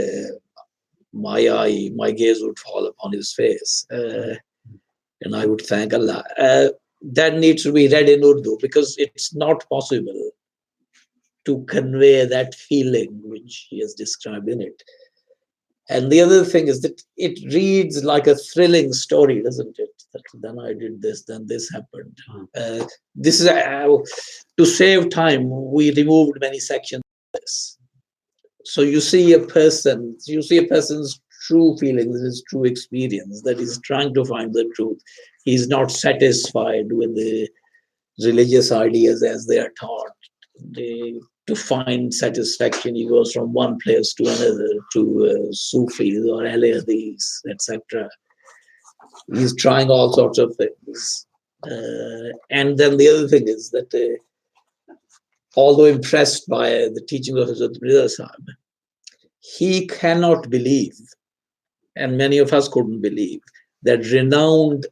my gaze would fall upon his face and I would thank Allah. That needs to be read in Urdu because it's not possible to convey that feeling which he has described in it. And the other thing is that it reads like a thrilling story, doesn't it? That then I did this, then this happened. This is to save time. We removed many sections of this. So you see a person's true feelings, his true experience, that he's trying to find the truth. He's not satisfied with the religious ideas as they are taught. To find satisfaction, he goes from one place to another, to Sufis or Ahle Hadith, etc. He's trying all sorts of things. And then the other thing is that although impressed by the teaching of Hazrat Mirza Sahib, he cannot believe, and many of us couldn't believe, that renowned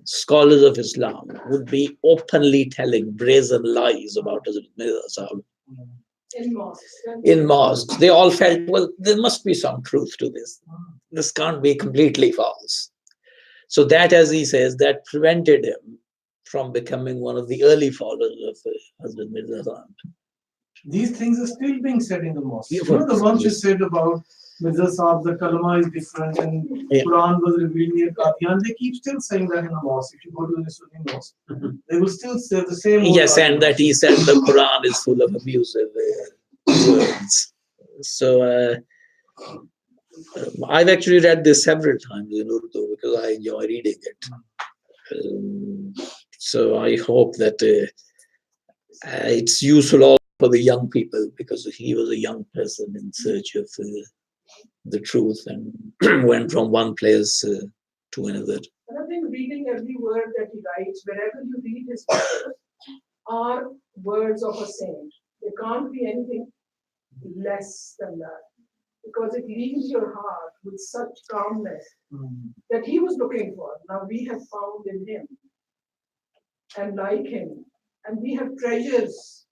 scholars of Islam would be openly telling brazen lies about Hazrat Mirza Sahib. In mosques, they all felt, well, there must be some truth to this. This can't be completely false. So that, as he says, that prevented him from becoming one of the early followers of Hazrat Mirza Sahib. These things are still being said in the mosque. Yeah, You know, the ones you yes. said about Mirza Sahib, the kalama is different and Yeah. Quran was revealed near Qadian. They keep still saying that in the mosque. If you go to the Sunni mosque, they will still say the same. Yes, and that he said the Quran is full of abusive words. So I've actually read this several times in Urdu because I enjoy reading it. So I hope that it's useful also for the young people, because he was a young person in search of the truth and went from one place to another. And I think reading every word that he writes, wherever you read his words, are words of a saint. There can't be anything less than that, because it leaves your heart with such calmness that he was looking for. Now we have found in him and like him, and we have treasures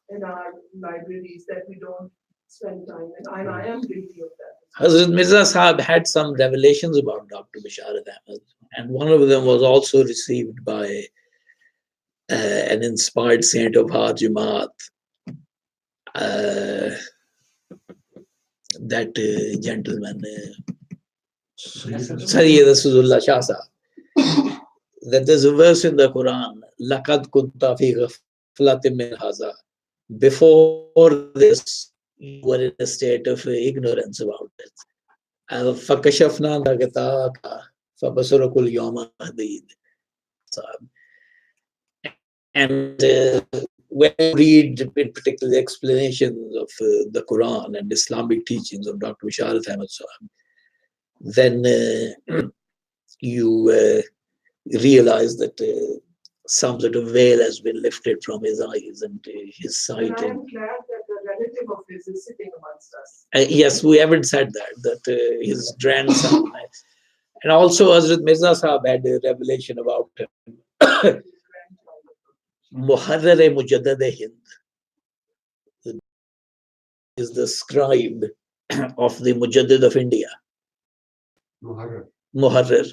in our libraries that we don't spend time in, and I am guilty of that. Hazrat Mirza Sahib had some revelations about Dr. Basharat Ahmad, and one of them was also received by an inspired saint of our Jamaat, that gentleman, Sayyid Rasulullah Shah Sahib, that there's a verse in the Quran, لَقَدْ كُنْتَ فِي غَفْلَةٍ مِّنْ هَذَا. Before this, you were in a state of ignorance about it. فَكَشَفْنَا لَغِطَاءَكَ فَبَصَرُكَ الْيَوْمَ حَدِيدٌ. And when you read in particular the explanations of the Quran and Islamic teachings of Dr. Basharat Ahmad Sahib, then you realize that some sort of veil has been lifted from his eyes and his sight. And I am glad that the relative of his is sitting amongst us. Yes, we haven't said that his grandson. And also Hazrat Mirza Sahib had a revelation about him. Muharrar Mujaddad Hind is the scribe of the Mujaddid of India. Muharrar.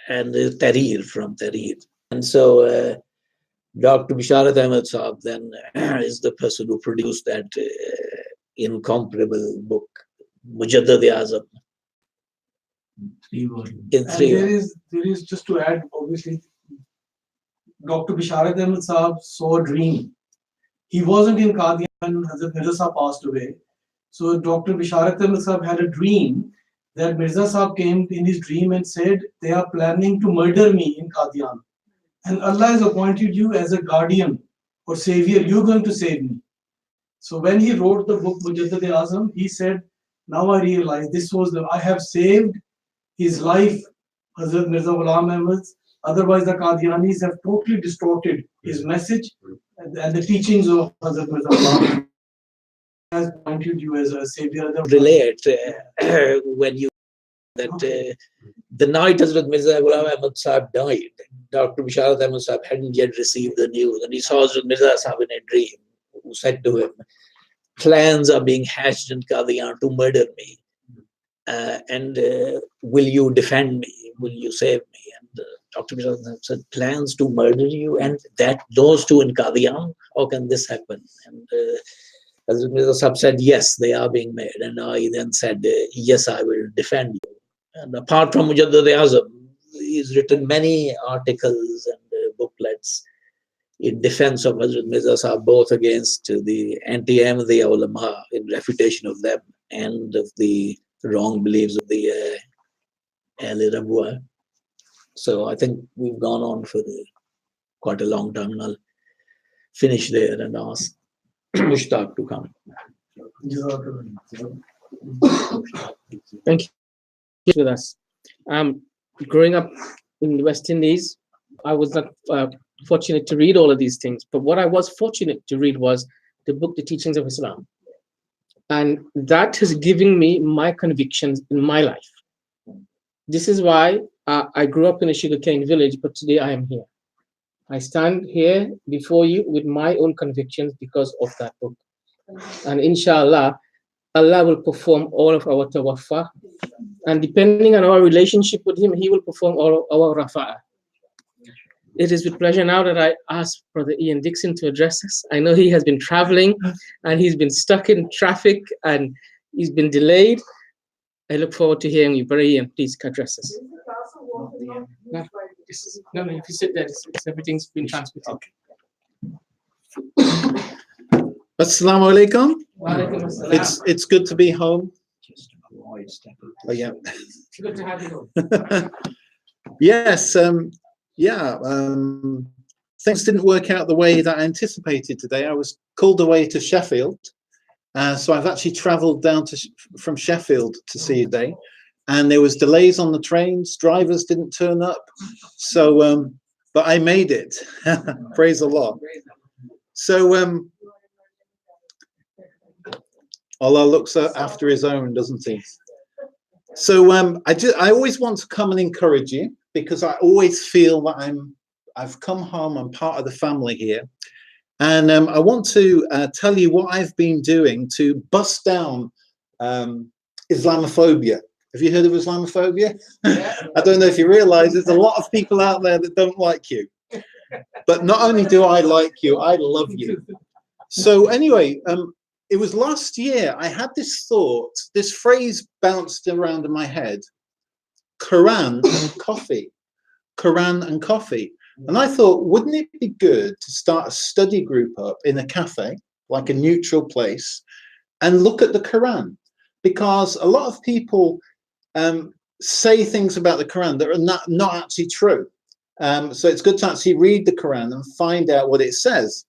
And Tahrir, from Tahrir. And so Dr. Basharat Ahmad Sahib then is the person who produced that incomparable book, Mujaddad Azam. In And three. there is just to add, obviously, Dr. Basharat Ahmad Sahib saw a dream. He wasn't in Qadian when Hazrat Mirza Sahib passed away. So Dr. Basharat Ahmad Sahib had a dream that Mirza Sahib came in his dream and said, they are planning to murder me in Qadian. And Allah has appointed you as a guardian or savior. You're going to save me. So when he wrote the book Mujaddad Azam, he said, now I realize this was I have saved his life, Hazrat Mirza Ghulam Ahmad. Otherwise, the Qadianis have totally distorted his message and the teachings of Hazrat Mirza Ghulam has appointed you as a savior. Relate when you that the night Hazrat Mirza Ghulam Ahmad Sahib died, Dr. Basharat Ahmad Sahib hadn't yet received the news, and he saw Hazrat Mirza Sahib in a dream, who said to him, plans are being hatched in Qadian to murder me, and will you defend me? Will you save me? And Dr. Basharat Ahmad said, plans to murder you, and that those two in Qadian? How can this happen? And Hazrat Mirza Sahib said, yes, they are being made. And I then said, yes, I will defend you. And apart from Mujaddad Azam, he's written many articles and booklets in defense of Hazrat Mirza Sahib, both against the anti-Ahmadiyya ulama in refutation of them and of the wrong beliefs of the Ahle Rabwa. So I think we've gone on for quite a long time, and I'll finish there and ask Mushtaq to come. Thank you. With us. Growing up in the West Indies, I was not fortunate to read all of these things, but what I was fortunate to read was the book, The Teachings of Islam. And that has given me my convictions in my life. This is why I grew up in a sugarcane village, but today I am here. I stand here before you with my own convictions because of that book. And inshallah, Allah will perform all of our tawaffa. And depending on our relationship with Him, He will perform all of our rafa'ah. It is with pleasure now that I ask Brother Ian Dixon to address us. I know he has been traveling and he's been stuck in traffic and he's been delayed. I look forward to hearing you. Brother Ian, please address us. No, if you sit there, everything's been transmitted. Okay. Assalamu alaikum. It's good to be home. Oh yeah. Good to have you home. Yes. yeah, things didn't work out the way that I anticipated today. I was called away to Sheffield. So I've actually travelled down from Sheffield to see you today. And there was delays on the trains. Drivers didn't turn up. So, but I made it. Praise the Lord. So, Allah looks after his own, doesn't he? So I always want to come and encourage you, because I always feel that I've come home, I'm part of the family here. And I want to tell you what I've been doing to bust down Islamophobia. Have you heard of Islamophobia? Yeah. I don't know if you realize there's a lot of people out there that don't like you. But not only do I like you, I love you. So anyway, it was last year I had this thought, this phrase bounced around in my head: Quran and coffee. Quran and coffee. And I thought, wouldn't it be good to start a study group up in a cafe, like a neutral place, and look at the Quran? Because a lot of people say things about the Quran that are not actually true. So it's good to actually read the Quran and find out what it says.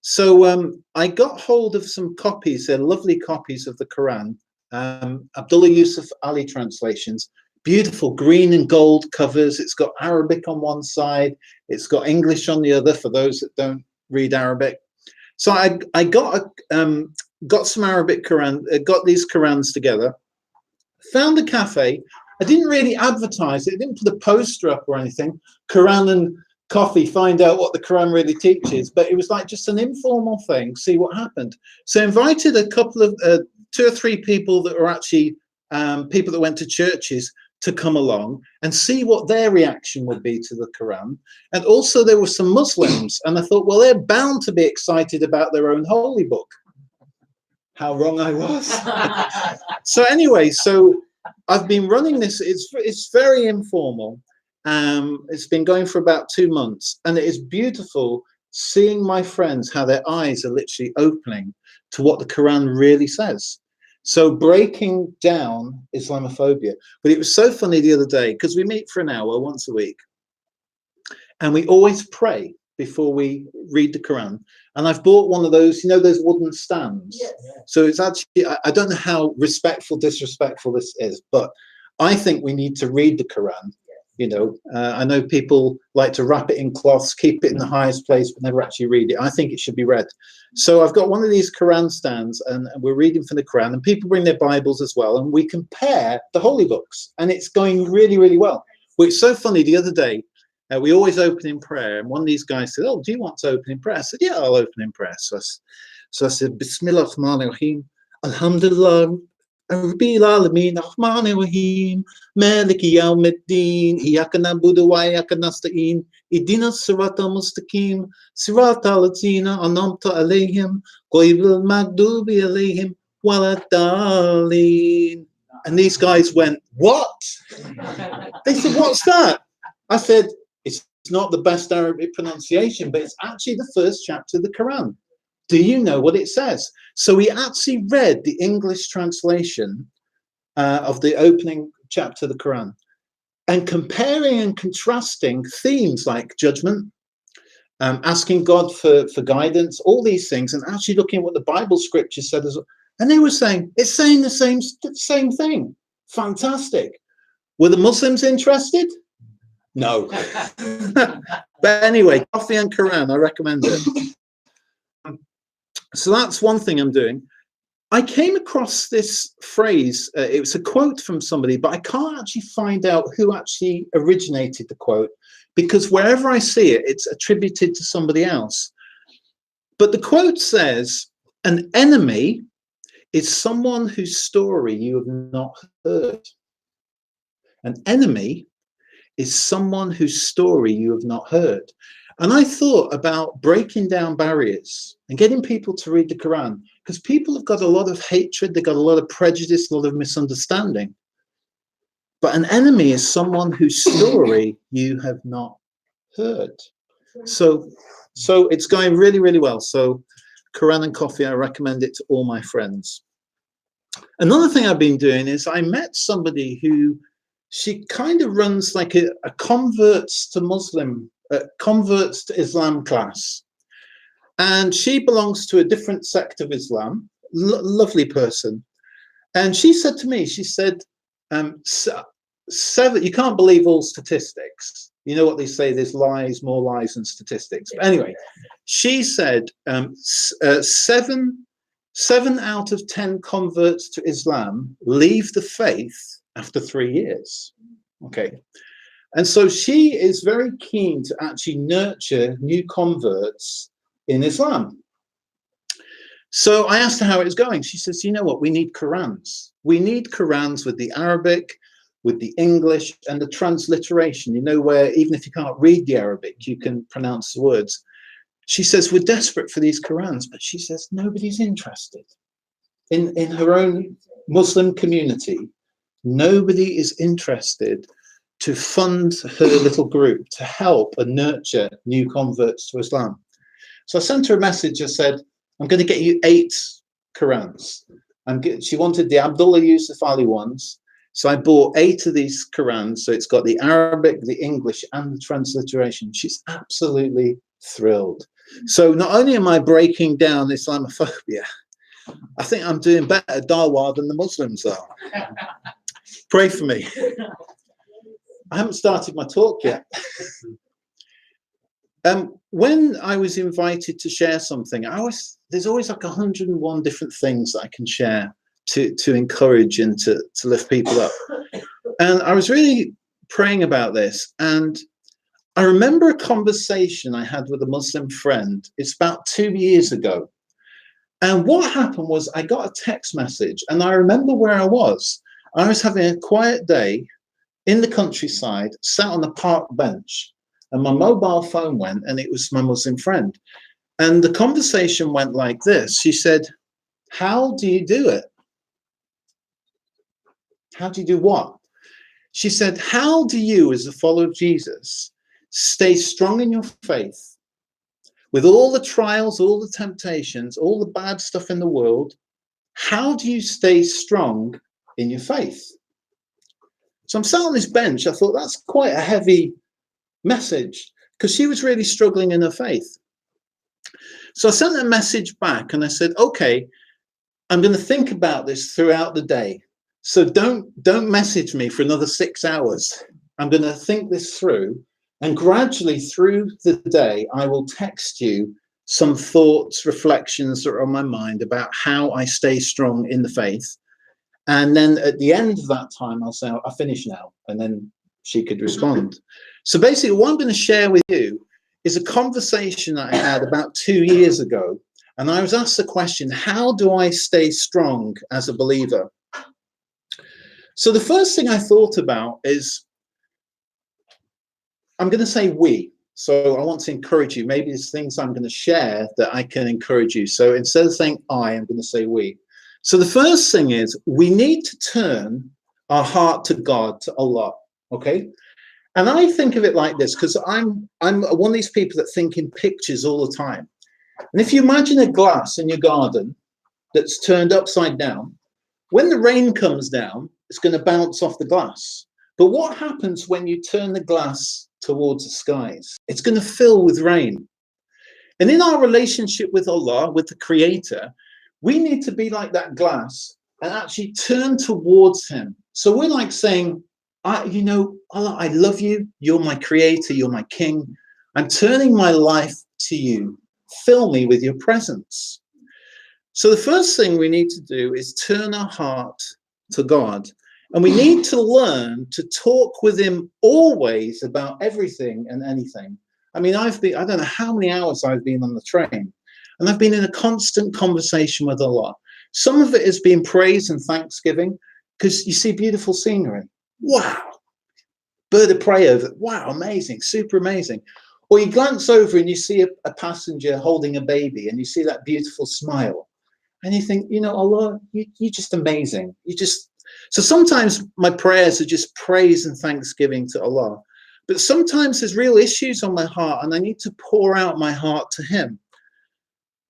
So I got hold of some copies, they're lovely copies of the Quran, Abdullah Yusuf Ali translations, beautiful green and gold covers. It's got Arabic on one side, it's got English on the other for those that don't read Arabic. So I got some Arabic Quran, got these Qurans together, found a cafe. I didn't really advertise it, I didn't put a poster up or anything. Quran and coffee, find out what the Quran really teaches, but it was like just an informal thing, see what happened. So I invited a couple of 2 or 3 people that were actually people that went to churches to come along and see what their reaction would be to the Quran. And also there were some Muslims, and I thought, well, they're bound to be excited about their own holy book. How wrong I was. So anyway, so I've been running this, it's very informal. It's been going for about 2 months, and it is beautiful seeing my friends, how their eyes are literally opening to what the Quran really says. So breaking down Islamophobia. But it was so funny the other day, because we meet for an hour once a week, and we always pray before we read the Quran. And I've bought one of those, you know, those wooden stands. Yes. So it's actually, I don't know how respectful, disrespectful this is, but I think we need to read the Quran. You know, I know people like to wrap it in cloths, keep it in the highest place, but never actually read it. I think it should be read. So I've got one of these Quran stands, and we're reading from the Quran, and people bring their Bibles as well, and we compare the holy books, and it's going really, really well. Well, it's so funny, the other day, we always open in prayer, and one of these guys said, oh, do you want to open in prayer? I said, yeah, I'll open in prayer. So I said, Bismillah ar-Rahman ar-Rahim, Alhamdulillah, Rabbil Alameen, Rahman ar-Rahim, Maliki Yawmiddin, Iyyaka na'budu wa iyyaka nasta'in, Ihdinas siratal mustaqim, Siratal ladzina an'amta alayhim, Ghayril maghdubi alayhim waladdallin. And these guys went, what? They said, what's that? I said, it's not the best Arabic pronunciation, but it's actually the first chapter of the Quran. Do you know what it says? So we actually read the English translation of the opening chapter of the Quran, and comparing and contrasting themes like judgment, asking God for guidance, all these things, and actually looking at what the Bible scripture said as well. And they were saying, it's saying the same thing. Fantastic. Were the Muslims interested? No. But anyway, coffee and Quran, I recommend it. So that's one thing I'm doing. I came across this phrase, it was a quote from somebody, but I can't actually find out who actually originated the quote, because wherever I see it, it's attributed to somebody else. But the quote says, an enemy is someone whose story you have not heard. An enemy is someone whose story you have not heard. And I thought about breaking down barriers and getting people to read the Quran, because people have got a lot of hatred, they've got a lot of prejudice, a lot of misunderstanding. But an enemy is someone whose story you have not heard. So it's going really, really well. So Quran and coffee, I recommend it to all my friends. Another thing I've been doing is I met somebody who, she kind of runs like a converts to Islam class. And she belongs to a different sect of Islam, lovely person. And she said to me, she said, you can't believe all statistics. You know what they say, there's lies, more lies than statistics. But anyway, she said 7 out of 10 converts to Islam leave the faith after 3 years. Okay. And so she is very keen to actually nurture new converts in Islam. So I asked her how it was going. She says, you know what, we need Qurans. We need Qurans with the Arabic, with the English, and the transliteration, you know, where even if you can't read the Arabic, you can pronounce the words. She says, we're desperate for these Qurans, but she says, nobody's interested. In her own Muslim community, nobody is interested to fund her little group to help and nurture new converts to Islam. So I sent her a message. I said, I'm going to get you 8 Qurans. She wanted the Abdullah Yusuf Ali ones. So I bought 8 of these Qurans. So it's got the Arabic, the English, and the transliteration. She's absolutely thrilled. So not only am I breaking down Islamophobia, I think I'm doing better dawah than the Muslims are. Pray for me. I haven't started my talk yet. When I was invited to share something, there's always like 101 different things that I can share to encourage and to lift people up. And I was really praying about this, and I remember a conversation I had with a Muslim friend. It's about 2 years ago. And what happened was I got a text message, and I remember where I was. I was having a quiet day in the countryside, sat on a park bench, and my mobile phone went, and it was my Muslim friend. And the conversation went like this. She said, how do you do it? How do you do what? She said, how do you, as a follower of Jesus, stay strong in your faith with all the trials, all the temptations, all the bad stuff in the world? How do you stay strong in your faith? So I'm sat on this bench. I thought that's quite a heavy message, because she was really struggling in her faith. So I sent a message back and I said, okay, I'm going to think about this throughout the day. So don't message me for another 6 hours. I'm going to think this through, and gradually through the day, I will text you some thoughts, reflections that are on my mind about how I stay strong in the faith. And then at the end of that time, I'll say, I finish now. And then she could respond. So basically, what I'm going to share with you is a conversation that I had about 2 years ago. And I was asked the question, how do I stay strong as a believer? So the first thing I thought about is, I'm going to say we. So I want to encourage you. Maybe there's things I'm going to share that I can encourage you. So instead of saying I'm going to say we. So the first thing is, we need to turn our heart to God, to Allah. Okay? And I think of it like this, because I'm one of these people that think in pictures all the time. And if you imagine a glass in your garden that's turned upside down, when the rain comes down, it's going to bounce off the glass. But what happens when you turn the glass towards the skies? It's going to fill with rain. And in our relationship with Allah, with the Creator, we need to be like that glass and actually turn towards Him. So we're like saying, Allah, I love you. You're my Creator. You're my King. I'm turning my life to you. Fill me with your presence. So the first thing we need to do is turn our heart to God. And we need to learn to talk with Him always about everything and anything. I mean, I don't know how many hours I've been on the train, and I've been in a constant conversation with Allah. Some of it has been praise and thanksgiving, because you see beautiful scenery. Wow. Bird of prey over. Wow, amazing, super amazing. Or you glance over and you see a passenger holding a baby, and you see that beautiful smile. And you think, Allah, you're just amazing. So sometimes my prayers are just praise and thanksgiving to Allah. But sometimes there's real issues on my heart, and I need to pour out my heart to Him.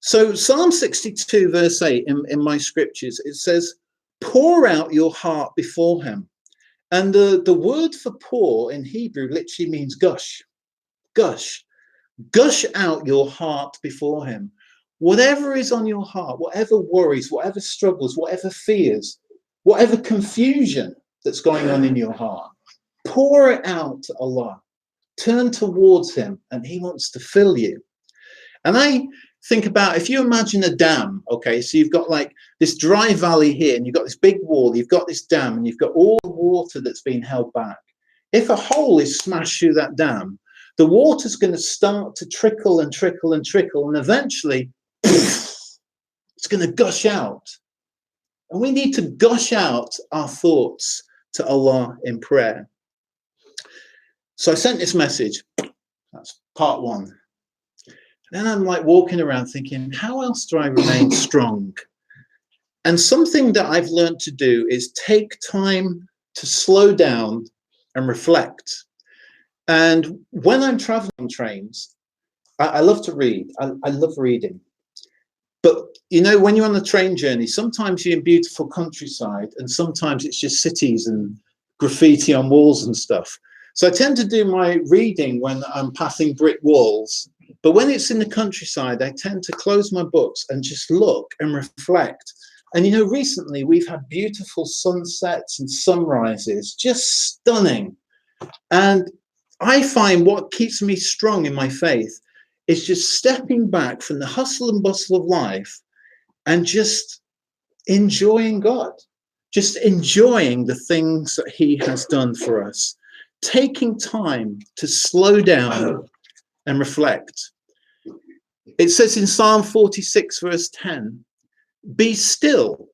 So Psalm 62 verse 8 in my scriptures, it says, pour out your heart before Him And the word for pour in Hebrew literally means gush. Gush. Gush out your heart before him. Whatever is on your heart, whatever worries, whatever struggles, whatever fears, whatever confusion that's going on in your heart, pour it out to Allah. Turn towards him, and he wants to fill you. And I think about, if you imagine a dam, okay, so you've got like this dry valley here, and you've got this big wall, you've got this dam, and you've got all the water that's been held back. If a hole is smashed through that dam, the water's going to start to trickle and trickle and trickle, and eventually it's going to gush out. And we need to gush out our thoughts to Allah in prayer. So I sent this message. That's part one. Then I'm like walking around thinking, how else do I remain strong? And something that I've learned to do is take time to slow down and reflect. And when I'm traveling on trains, I love to read. I love reading. But, you know, when you're on a train journey, sometimes you're in beautiful countryside and sometimes it's just cities and graffiti on walls and stuff. So I tend to do my reading when I'm passing brick walls. But when it's in the countryside, I tend to close my books and just look and reflect. And, you know, recently we've had beautiful sunsets and sunrises, just stunning. And I find what keeps me strong in my faith is just stepping back from the hustle and bustle of life and just enjoying God, just enjoying the things that he has done for us, taking time to slow down and reflect. It says in Psalm 46, verse 10, be still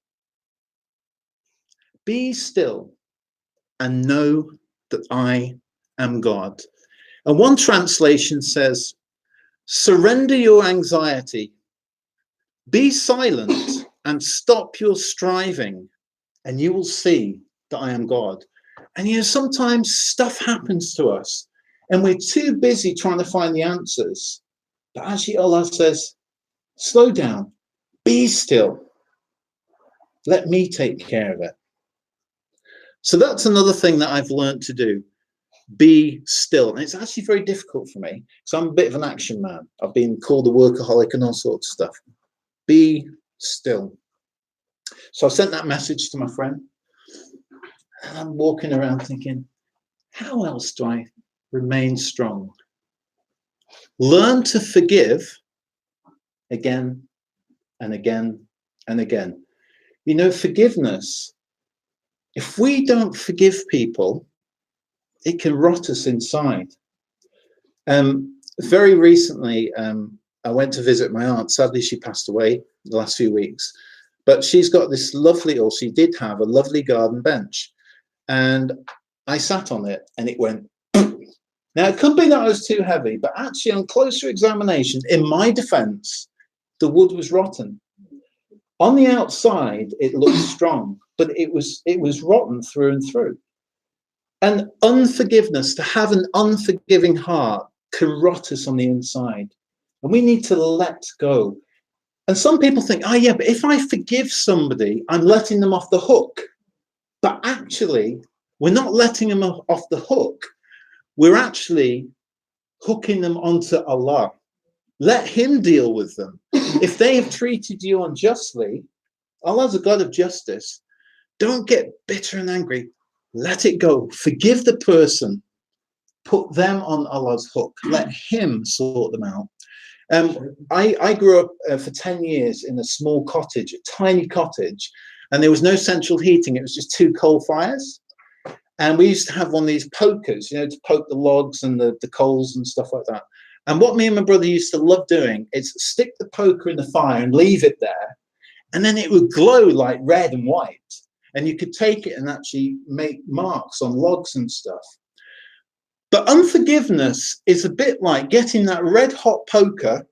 and know that I am God. And one translation says, surrender your anxiety, be silent and stop your striving, and you will see that I am God. And you know, sometimes stuff happens to us and we're too busy trying to find the answers. But actually Allah says, slow down, be still. Let me take care of it. So that's another thing that I've learned to do. Be still. And it's actually very difficult for me because I'm a bit of an action man. I've been called a workaholic and all sorts of stuff. Be still. So I sent that message to my friend. And I'm walking around thinking, how else do I remain strong? Learn to forgive again and again and again. You know, forgiveness, if we don't forgive people, it can rot us inside. Very recently, I went to visit my aunt. Sadly, she passed away the last few weeks. But she's got this lovely, or she did have a lovely garden bench. And I sat on it and it went. Now, it could be that I was too heavy, but actually on closer examination, in my defense, the wood was rotten. On the outside, it looked strong, but it was rotten through and through. And unforgiveness, to have an unforgiving heart, can rot us on the inside. And we need to let go. And some people think, oh yeah, but if I forgive somebody, I'm letting them off the hook. But actually, we're not letting them off the hook. We're actually hooking them onto Allah. Let him deal with them. If they have treated you unjustly, Allah's a God of justice. Don't get bitter and angry. Let it go. Forgive the person. Put them on Allah's hook. Let him sort them out. I grew up for 10 years in a small cottage, a tiny cottage, and there was no central heating. It was just 2 coal fires. And we used to have one of these pokers, you know, to poke the logs and the coals and stuff like that. And what me and my brother used to love doing is stick the poker in the fire and leave it there. And then it would glow like red and white. And you could take it and actually make marks on logs and stuff. But unforgiveness is a bit like getting that red hot poker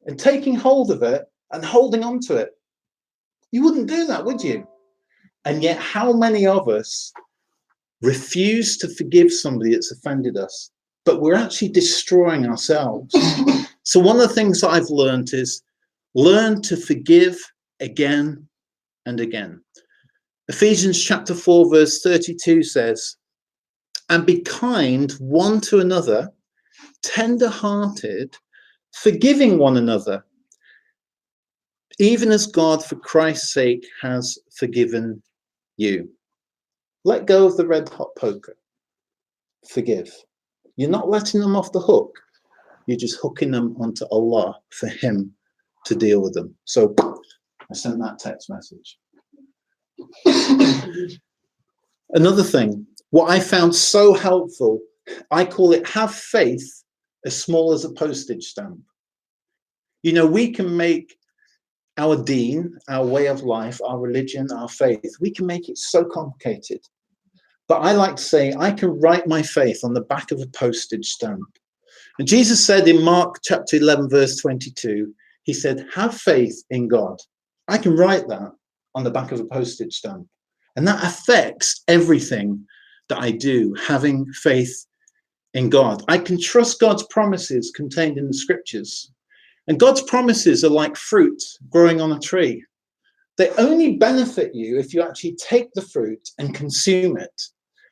and taking hold of it and holding on to it. You wouldn't do that, would you? And yet how many of us refuse to forgive somebody that's offended us, but we're actually destroying ourselves. So one of the things that I've learned is learn to forgive again and again. Ephesians chapter 4, verse 32 says, and be kind one to another, tender-hearted, forgiving one another, even as God, for Christ's sake, has forgiven you. Let go of the red hot poker. Forgive. You're not letting them off the hook. You're just hooking them onto Allah for him to deal with them. So I sent that text message. Another thing, what I found so helpful, I call it have faith as small as a postage stamp. You know, we can make our deen, our way of life, our religion, our faith, we can make it so complicated. But I like to say, I can write my faith on the back of a postage stamp. And Jesus said in Mark chapter 11, verse 22, he said, have faith in God. I can write that on the back of a postage stamp. And that affects everything that I do, having faith in God. I can trust God's promises contained in the scriptures. And God's promises are like fruit growing on a tree. They only benefit you if you actually take the fruit and consume it.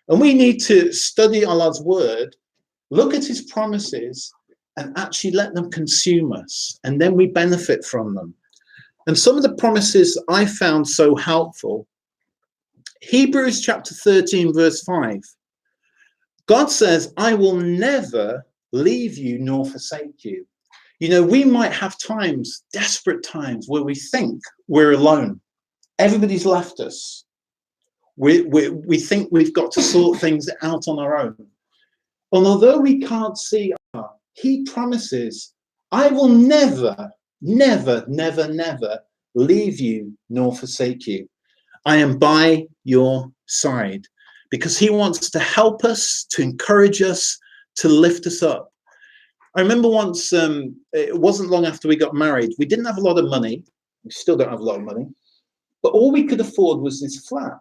And we need to study Allah's word, look at his promises, and actually let them consume us. And then we benefit from them. And some of the promises I found so helpful. Hebrews chapter 13, verse 5. God says, I will never leave you nor forsake you. You know, we might have times, desperate times, where we think we're alone. Everybody's left us. We think we've got to sort things out on our own. And although we can't see Allah, he promises, I will never, never, never, never leave you nor forsake you. I am by your side, because he wants to help us, to encourage us, to lift us up. I remember once, it wasn't long after we got married, we didn't have a lot of money. We still don't have a lot of money, but all we could afford was this flat.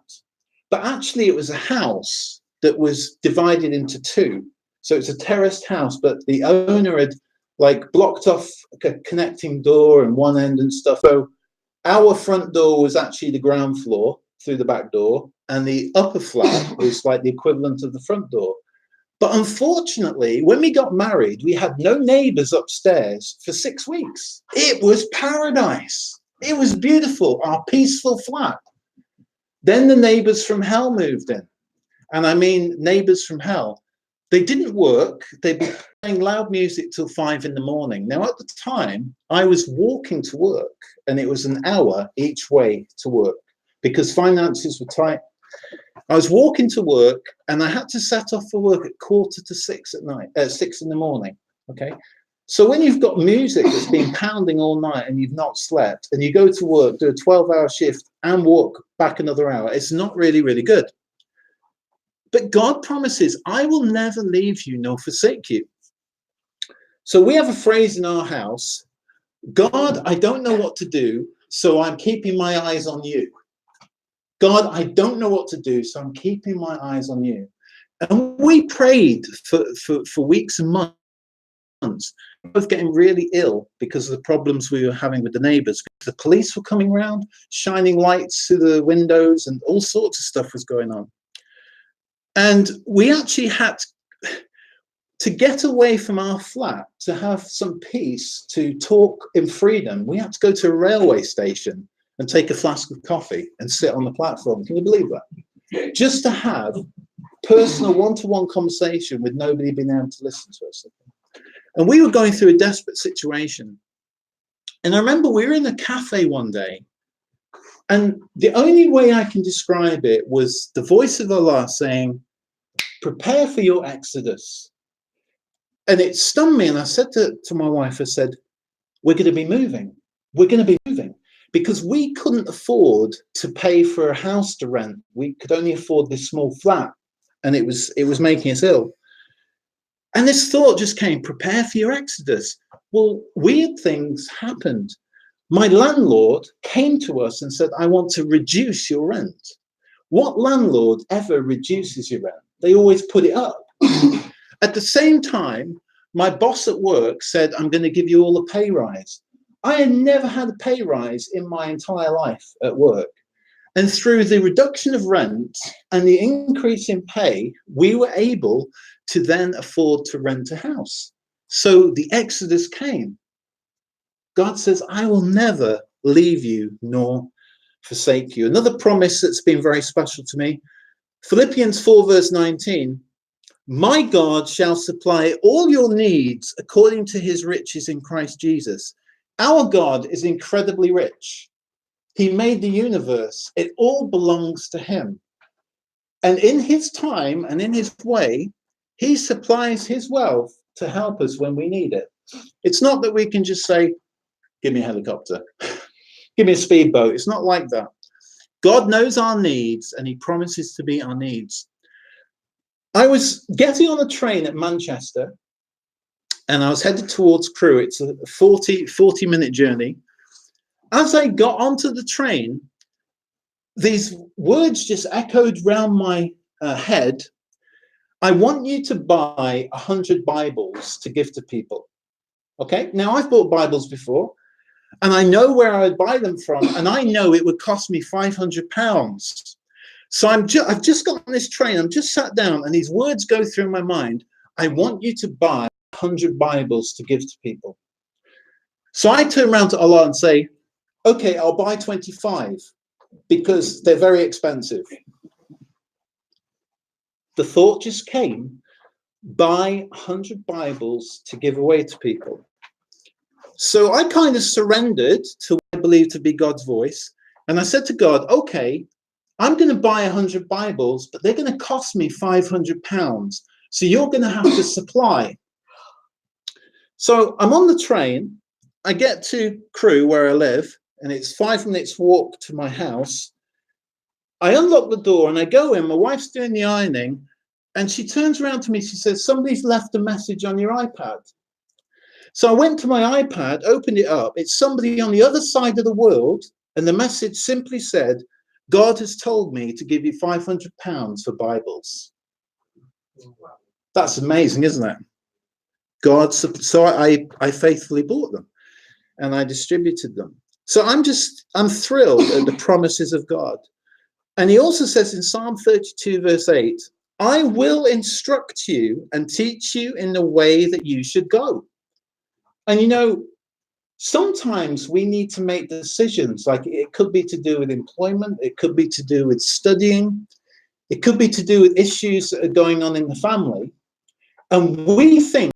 But actually it was a house that was divided into two. So it's a terraced house, but the owner had like blocked off a connecting door and one end and stuff. So our front door was actually the ground floor through the back door, and the upper flat was like the equivalent of the front door. But unfortunately, when we got married, we had no neighbors upstairs for 6 weeks. It was paradise. It was beautiful, our peaceful flat. Then the neighbors from hell moved in. And I mean, neighbors from hell. They didn't work. They'd be playing loud music till 5 in the morning. Now, at the time, I was walking to work, and it was an hour each way to work because finances were tight. I was walking to work, and I had to set off for work at 5:45 at night, 6 in the morning. Okay. So when you've got music that's been pounding all night and you've not slept, and you go to work, do a 12-hour shift and walk back another hour, it's not really, really good. But God promises, I will never leave you nor forsake you. So we have a phrase in our house, God, I don't know what to do, so I'm keeping my eyes on you. God, I don't know what to do, so I'm keeping my eyes on you. And we prayed for weeks and months, both getting really ill because of the problems we were having with the neighbors. The police were coming around, shining lights through the windows, and all sorts of stuff was going on. And we actually had to get away from our flat, to have some peace, to talk in freedom. We had to go to a railway station and take a flask of coffee and sit on the platform. Can you believe that? Just to have personal one-to-one conversation with nobody being able to listen to us. And we were going through a desperate situation. And I remember we were in a cafe one day, and the only way I can describe it was the voice of Allah saying, prepare for your exodus. And it stunned me. And I said to my wife, I said, we're going to be moving. We're going to be moving. Because we couldn't afford to pay for a house to rent. We could only afford this small flat, and it was making us ill. And this thought just came, prepare for your exodus. Well, weird things happened. My landlord came to us and said, I want to reduce your rent. What landlord ever reduces your rent? They always put it up. At the same time, my boss at work said, I'm going to give you all a pay rise. I had never had a pay rise in my entire life at work. And through the reduction of rent and the increase in pay, we were able to then afford to rent a house. So the Exodus came. God says, I will never leave you nor forsake you. Another promise that's been very special to me, Philippians 4 verse 19, my God shall supply all your needs according to his riches in Christ Jesus. Our God is incredibly rich. He made the universe. It all belongs to him. And in his time and in his way, he supplies his wealth to help us when we need it. It's not that we can just say, give me a helicopter, give me a speedboat. It's not like that. God knows our needs and he promises to meet our needs. I was getting on a train at Manchester and I was headed towards Crewe. It's a 40-minute journey. As I got onto the train, these words just echoed round my head. I want you to buy 100 Bibles to give to people. Okay, now I've bought Bibles before and I know where I would buy them from, and I know it would cost me £500. So I've just got on this train, I'm just sat down and these words go through my mind. I want you to buy 100 Bibles to give to people. So I turn around to Allah and say, okay, I'll buy 25 because they're very expensive. The thought just came, buy 100 Bibles to give away to people. So I kind of surrendered to what I believe to be God's voice. And I said to God, okay, I'm going to buy 100 Bibles, but they're going to cost me £500. So you're going to have to supply. So I'm on the train. I get to Crewe where I live, and it's 5 minutes walk to my house. I unlock the door and I go in. My wife's doing the ironing and she turns around to me. She says, somebody's left a message on your iPad. So I went to my iPad, opened it up. It's somebody on the other side of the world. And the message simply said, God has told me to give you £500 for Bibles. That's amazing, isn't it? God, so I faithfully bought them and I distributed them. So I'm thrilled at the promises of God. And he also says in Psalm 32 verse 8, I will instruct you and teach you in the way that you should go. And you know, sometimes we need to make decisions, like it could be to do with employment, it could be to do with studying, it could be to do with issues that are going on in the family. And we think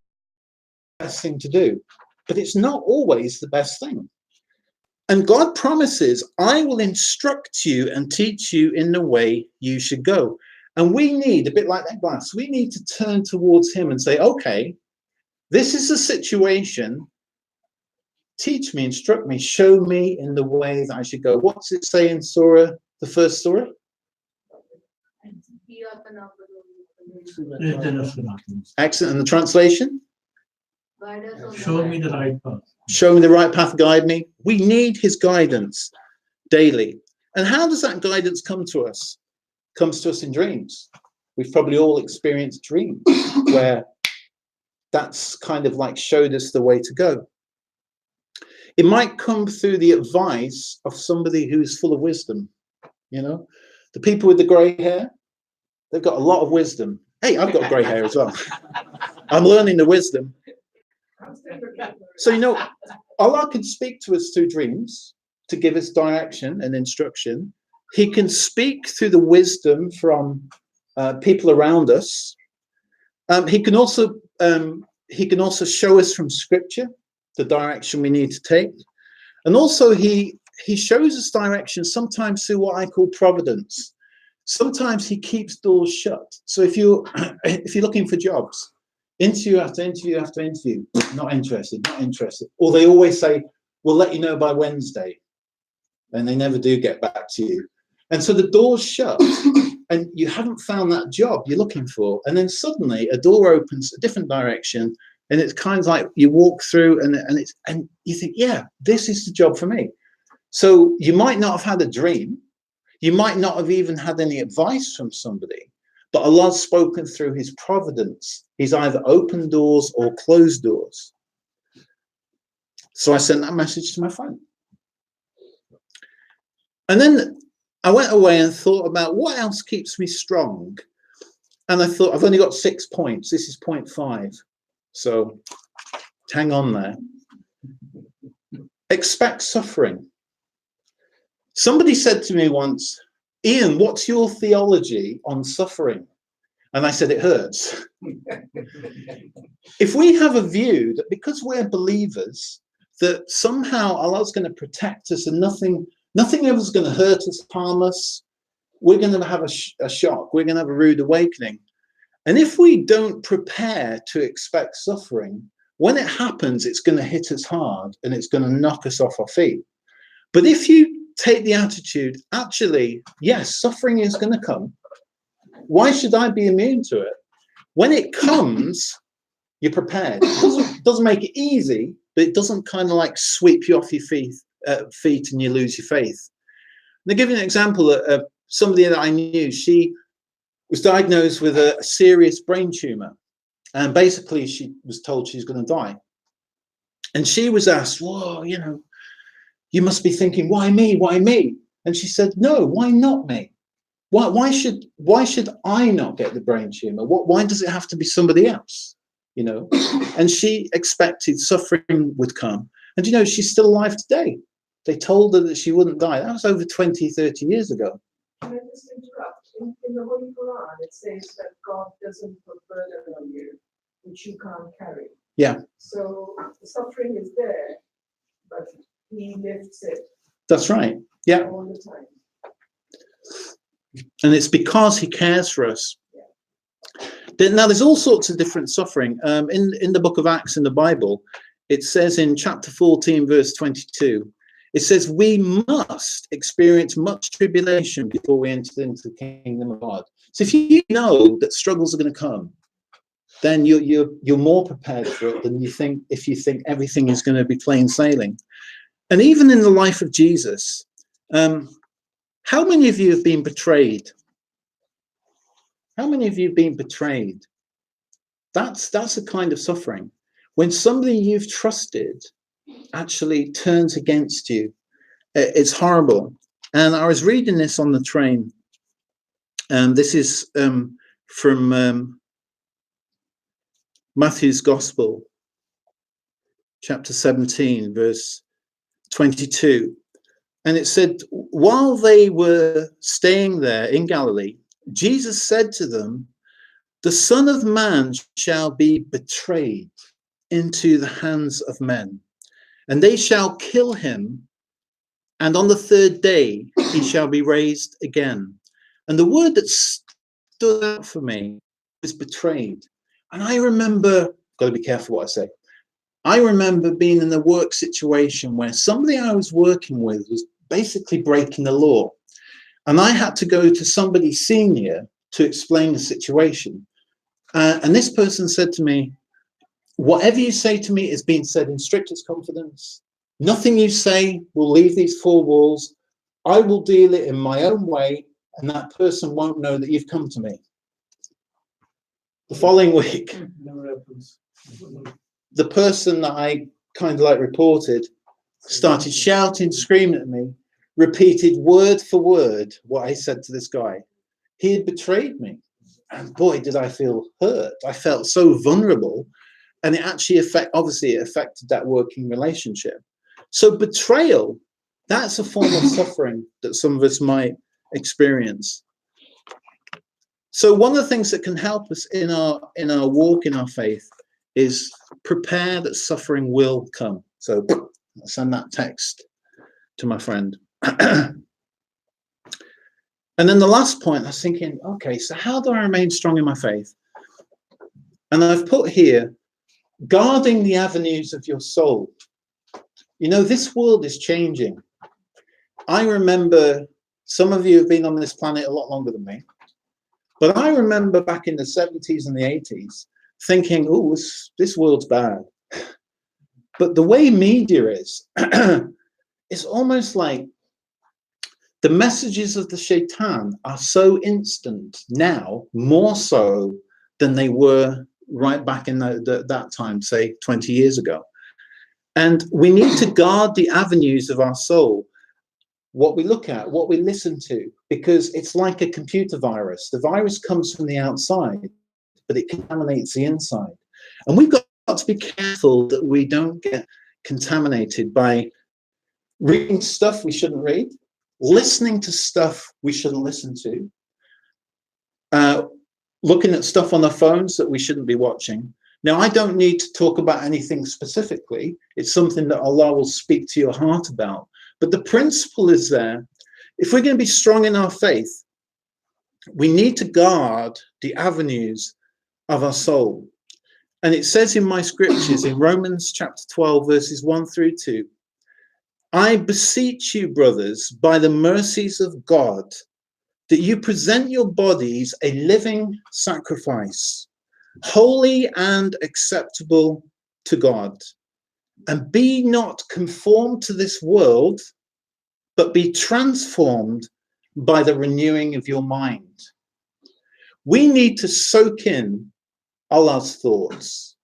the best thing to do, but it's not always the best thing. And God promises, I will instruct you and teach you in the way you should go. And we need, a bit like that glass, we need to turn towards him and say, okay, this is the situation. Teach me, instruct me, show me in the way that I should go. What's it say in Surah, the first Surah? Excellent. And the translation? Show me the right path. Show me the right path, guide me. We need his guidance daily. And how does that guidance come to us? It comes to us in dreams. We've probably all experienced dreams where that's kind of like showed us the way to go. It might come through the advice of somebody who's full of wisdom. You know, the people with the grey hair, they've got a lot of wisdom. Hey, I've got grey hair as well. I'm learning the wisdom. So, you know, Allah can speak to us through dreams to give us direction and instruction. He can speak through the wisdom from people around us. He can also show us from Scripture the direction we need to take. And also he shows us direction sometimes through what I call providence. Sometimes he keeps doors shut. So if you're looking for jobs, interview after interview after interview, not interested. Or they always say, we'll let you know by Wednesday. And they never do get back to you. And so the door's shut and you haven't found that job you're looking for. And then suddenly a door opens a different direction. And it's kind of like you walk through and you think, yeah, this is the job for me. So you might not have had a dream. You might not have even had any advice from somebody, but Allah's spoken through his providence. He's either opened doors or closed doors. So I sent that message to my friend. And then I went away and thought about what else keeps me strong. And I thought, I've only got 6 points. This is point 5. So hang on there. Expect suffering. Somebody said to me once, Ian, what's your theology on suffering? And I said, it hurts. If we have a view that because we're believers, that somehow Allah's going to protect us and nothing ever is going to hurt us, harm us, we're going to have a shock. We're going to have a rude awakening. And if we don't prepare to expect suffering, when it happens, it's going to hit us hard and it's going to knock us off our feet. But if you take the attitude, actually, yes, suffering is going to come. Why should I be immune to it? When it comes, you're prepared. It doesn't make it easy, but it doesn't kind of like sweep you off your feet and you lose your faith. And to give you an example of somebody that I knew, she was diagnosed with a serious brain tumor. And basically, she was told she's going to die. And she was asked, whoa, you know, you must be thinking, why me? Why me? And she said, no, why not me? Why should I not get the brain tumor? Why does it have to be somebody else? You know, and she expected suffering would come. And, you know, she's still alive today. They told her that she wouldn't die. That was over 20, 30 years ago. Can I just interrupt? In the Holy Quran, it says that God doesn't put burden on you, which you can't carry. Yeah. So the suffering is there, but He lifts it That's right. Yeah. all the time. And it's because He cares for us. Now, there's all sorts of different suffering. In the book of Acts in the Bible, it says in chapter 14, verse 22, it says, we must experience much tribulation before we enter into the kingdom of God. So if you know that struggles are going to come, then you're more prepared for it than you think if you think everything is going to be plain sailing. And even in the life of Jesus, how many of you have been betrayed? How many of you have been betrayed? That's a kind of suffering. When somebody you've trusted actually turns against you, it's horrible. And I was reading this on the train. This is from Matthew's Gospel, chapter 17, verse 22. And it said, while they were staying there in Galilee, Jesus said to them, the Son of Man shall be betrayed into the hands of men, and they shall kill him, and on the third day he shall be raised again. And the word that stood out for me was betrayed. And I remember, got to be careful what I say. I remember being in a work situation where somebody I was working with was basically breaking the law. And I had to go to somebody senior to explain the situation. And this person said to me, whatever you say to me is being said in strictest confidence. Nothing you say will leave these four walls. I will deal it in my own way, and that person won't know that you've come to me. The following week, the person that I kind of like reported started shouting, screaming at me, repeated word for word what I said to this guy. He had betrayed me. And boy, did I feel hurt. I felt so vulnerable. And it actually affected that working relationship. So betrayal, that's a form of suffering that some of us might experience. So one of the things that can help us in our walk in our faith is prepare that suffering will come. So I'll send that text to my friend. And then the last point, I was thinking, okay, so how do I remain strong in my faith? And I've put here, guarding the avenues of your soul. You know, this world is changing. I remember, some of you have been on this planet a lot longer than me, but I remember back in the 70s and the 80s thinking, oh, this world's bad. But the way media is, it's almost like the messages of the shaitan are so instant now, more so than they were right back in that time, say 20 years ago. And we need to guard the avenues of our soul. what we look at, what we listen to, because it's like a computer virus. The virus comes from the outside, but it contaminates the inside. And we've got to be careful that we don't get contaminated by reading stuff we shouldn't read, listening to stuff we shouldn't listen to, looking at stuff on our phones that we shouldn't be watching. Now, I don't need to talk about anything specifically. It's something that Allah will speak to your heart about. But the principle is there. If we're going to be strong in our faith, we need to guard the avenues of our soul. And it says in my scriptures in Romans chapter 12, verses 1 through 2, I beseech you, brothers, by the mercies of God, that you present your bodies a living sacrifice, holy and acceptable to God, and be not conformed to this world, but be transformed by the renewing of your mind. We need to soak in Allah's thoughts,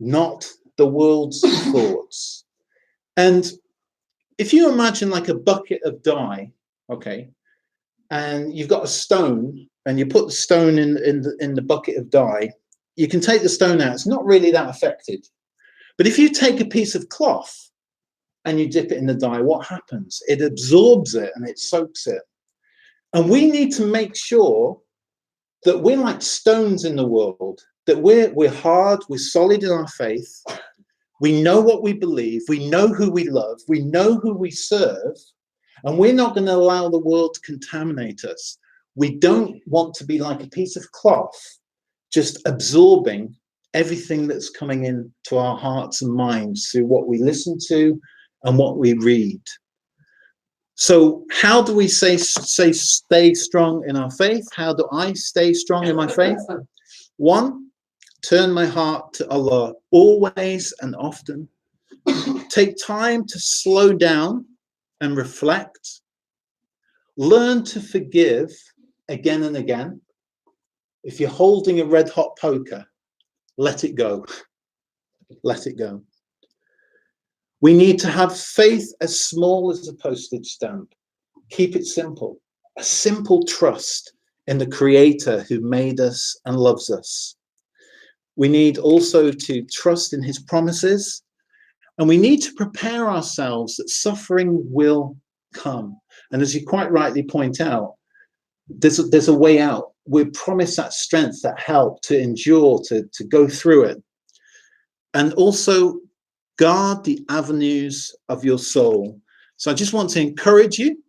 not the world's thoughts. And if you imagine like a bucket of dye, okay, and you've got a stone, and you put the stone in the bucket of dye, you can take the stone out. It's not really that affected. But if you take a piece of cloth and you dip it in the dye, what happens? It absorbs it and it soaks it. And we need to make sure that we're like stones in the world, that we're hard, we're solid in our faith. We know what we believe. We know who we love. We know who we serve. And we're not going to allow the world to contaminate us. We don't want to be like a piece of cloth, just absorbing everything that's coming into our hearts and minds through what we listen to and what we read. So how do we stay strong in our faith? How do I stay strong in my faith? One, turn my heart to Allah always and often. Take time to slow down and reflect. Learn to forgive again and again. If you're holding a red hot poker, let it go. Let it go. We need to have faith as small as a postage stamp. Keep it simple. A simple trust in the Creator who made us and loves us. We need also to trust in His promises. And we need to prepare ourselves that suffering will come. And as you quite rightly point out, there's a way out. We're promised that strength, that help to endure, to go through it. And also guard the avenues of your soul. So I just want to encourage you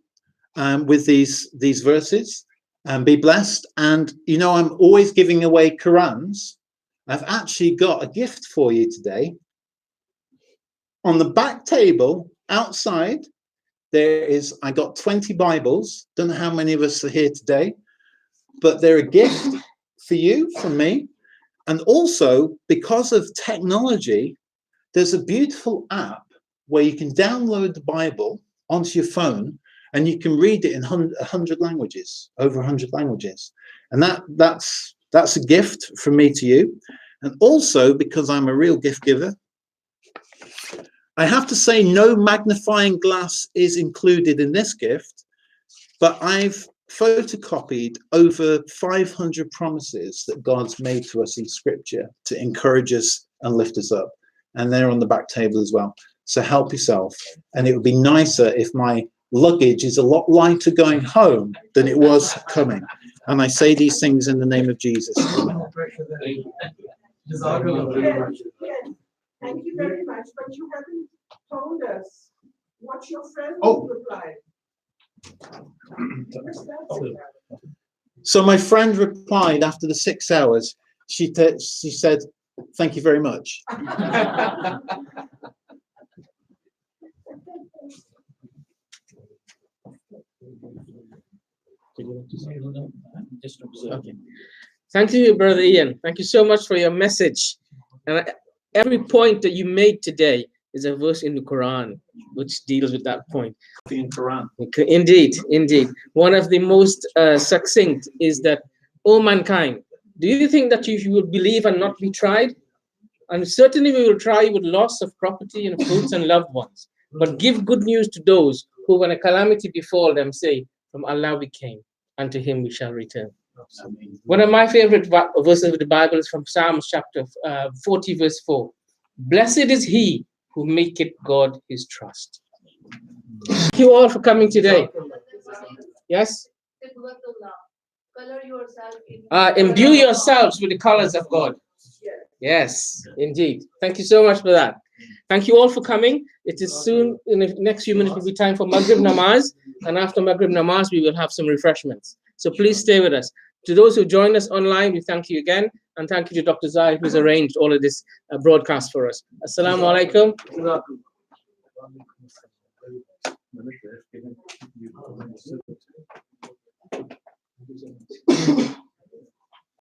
with these verses, and be blessed. And you know, I'm always giving away Qurans. I've actually got a gift for you today. On the back table outside, I got 20 Bibles. Don't know how many of us are here today, but they're a gift for you from me. And also, because of technology, there's a beautiful app where you can download the Bible onto your phone and you can read it in 100 languages, over 100 languages. And that's a gift from me to you. And also, because I'm a real gift giver, I have to say no magnifying glass is included in this gift, but I've photocopied over 500 promises that God's made to us in Scripture to encourage us and lift us up. And they're on the back table as well. So help yourself. And it would be nicer if my luggage is a lot lighter going home than it was coming. And I say these things in the name of Jesus. Thank you very much, but you haven't told us what your friend replied. So my friend replied after the 6 hours. She said, "Thank you very much." Just observe. Okay. Thank you, Brother Ian. Thank you so much for your message. And every point that you made today is a verse in the Quran which deals with that point. In Quran. Indeed, indeed. One of the most succinct is that, "O mankind, do you think that you will believe and not be tried? And certainly we will try you with loss of property and fruits and loved ones. But give good news to those who when a calamity befall them say, from Allah we came, and to him we shall return. One of my favorite verses of the Bible is from Psalms chapter 40, verse 4. Blessed is he who maketh God his trust. Thank you all for coming today. Yes? Color yourself in Imbue yourselves with the colors of God. Yes, indeed. Thank you so much for that. Thank you all for coming. It is soon, in the next few minutes, will be time for Maghrib Namaz. And after Maghrib Namaz, we will have some refreshments. So please stay with us. To those who joined us online, we thank you again. And thank you to Dr. Zahid, who's arranged all of this broadcast for us. Assalamu alaikum.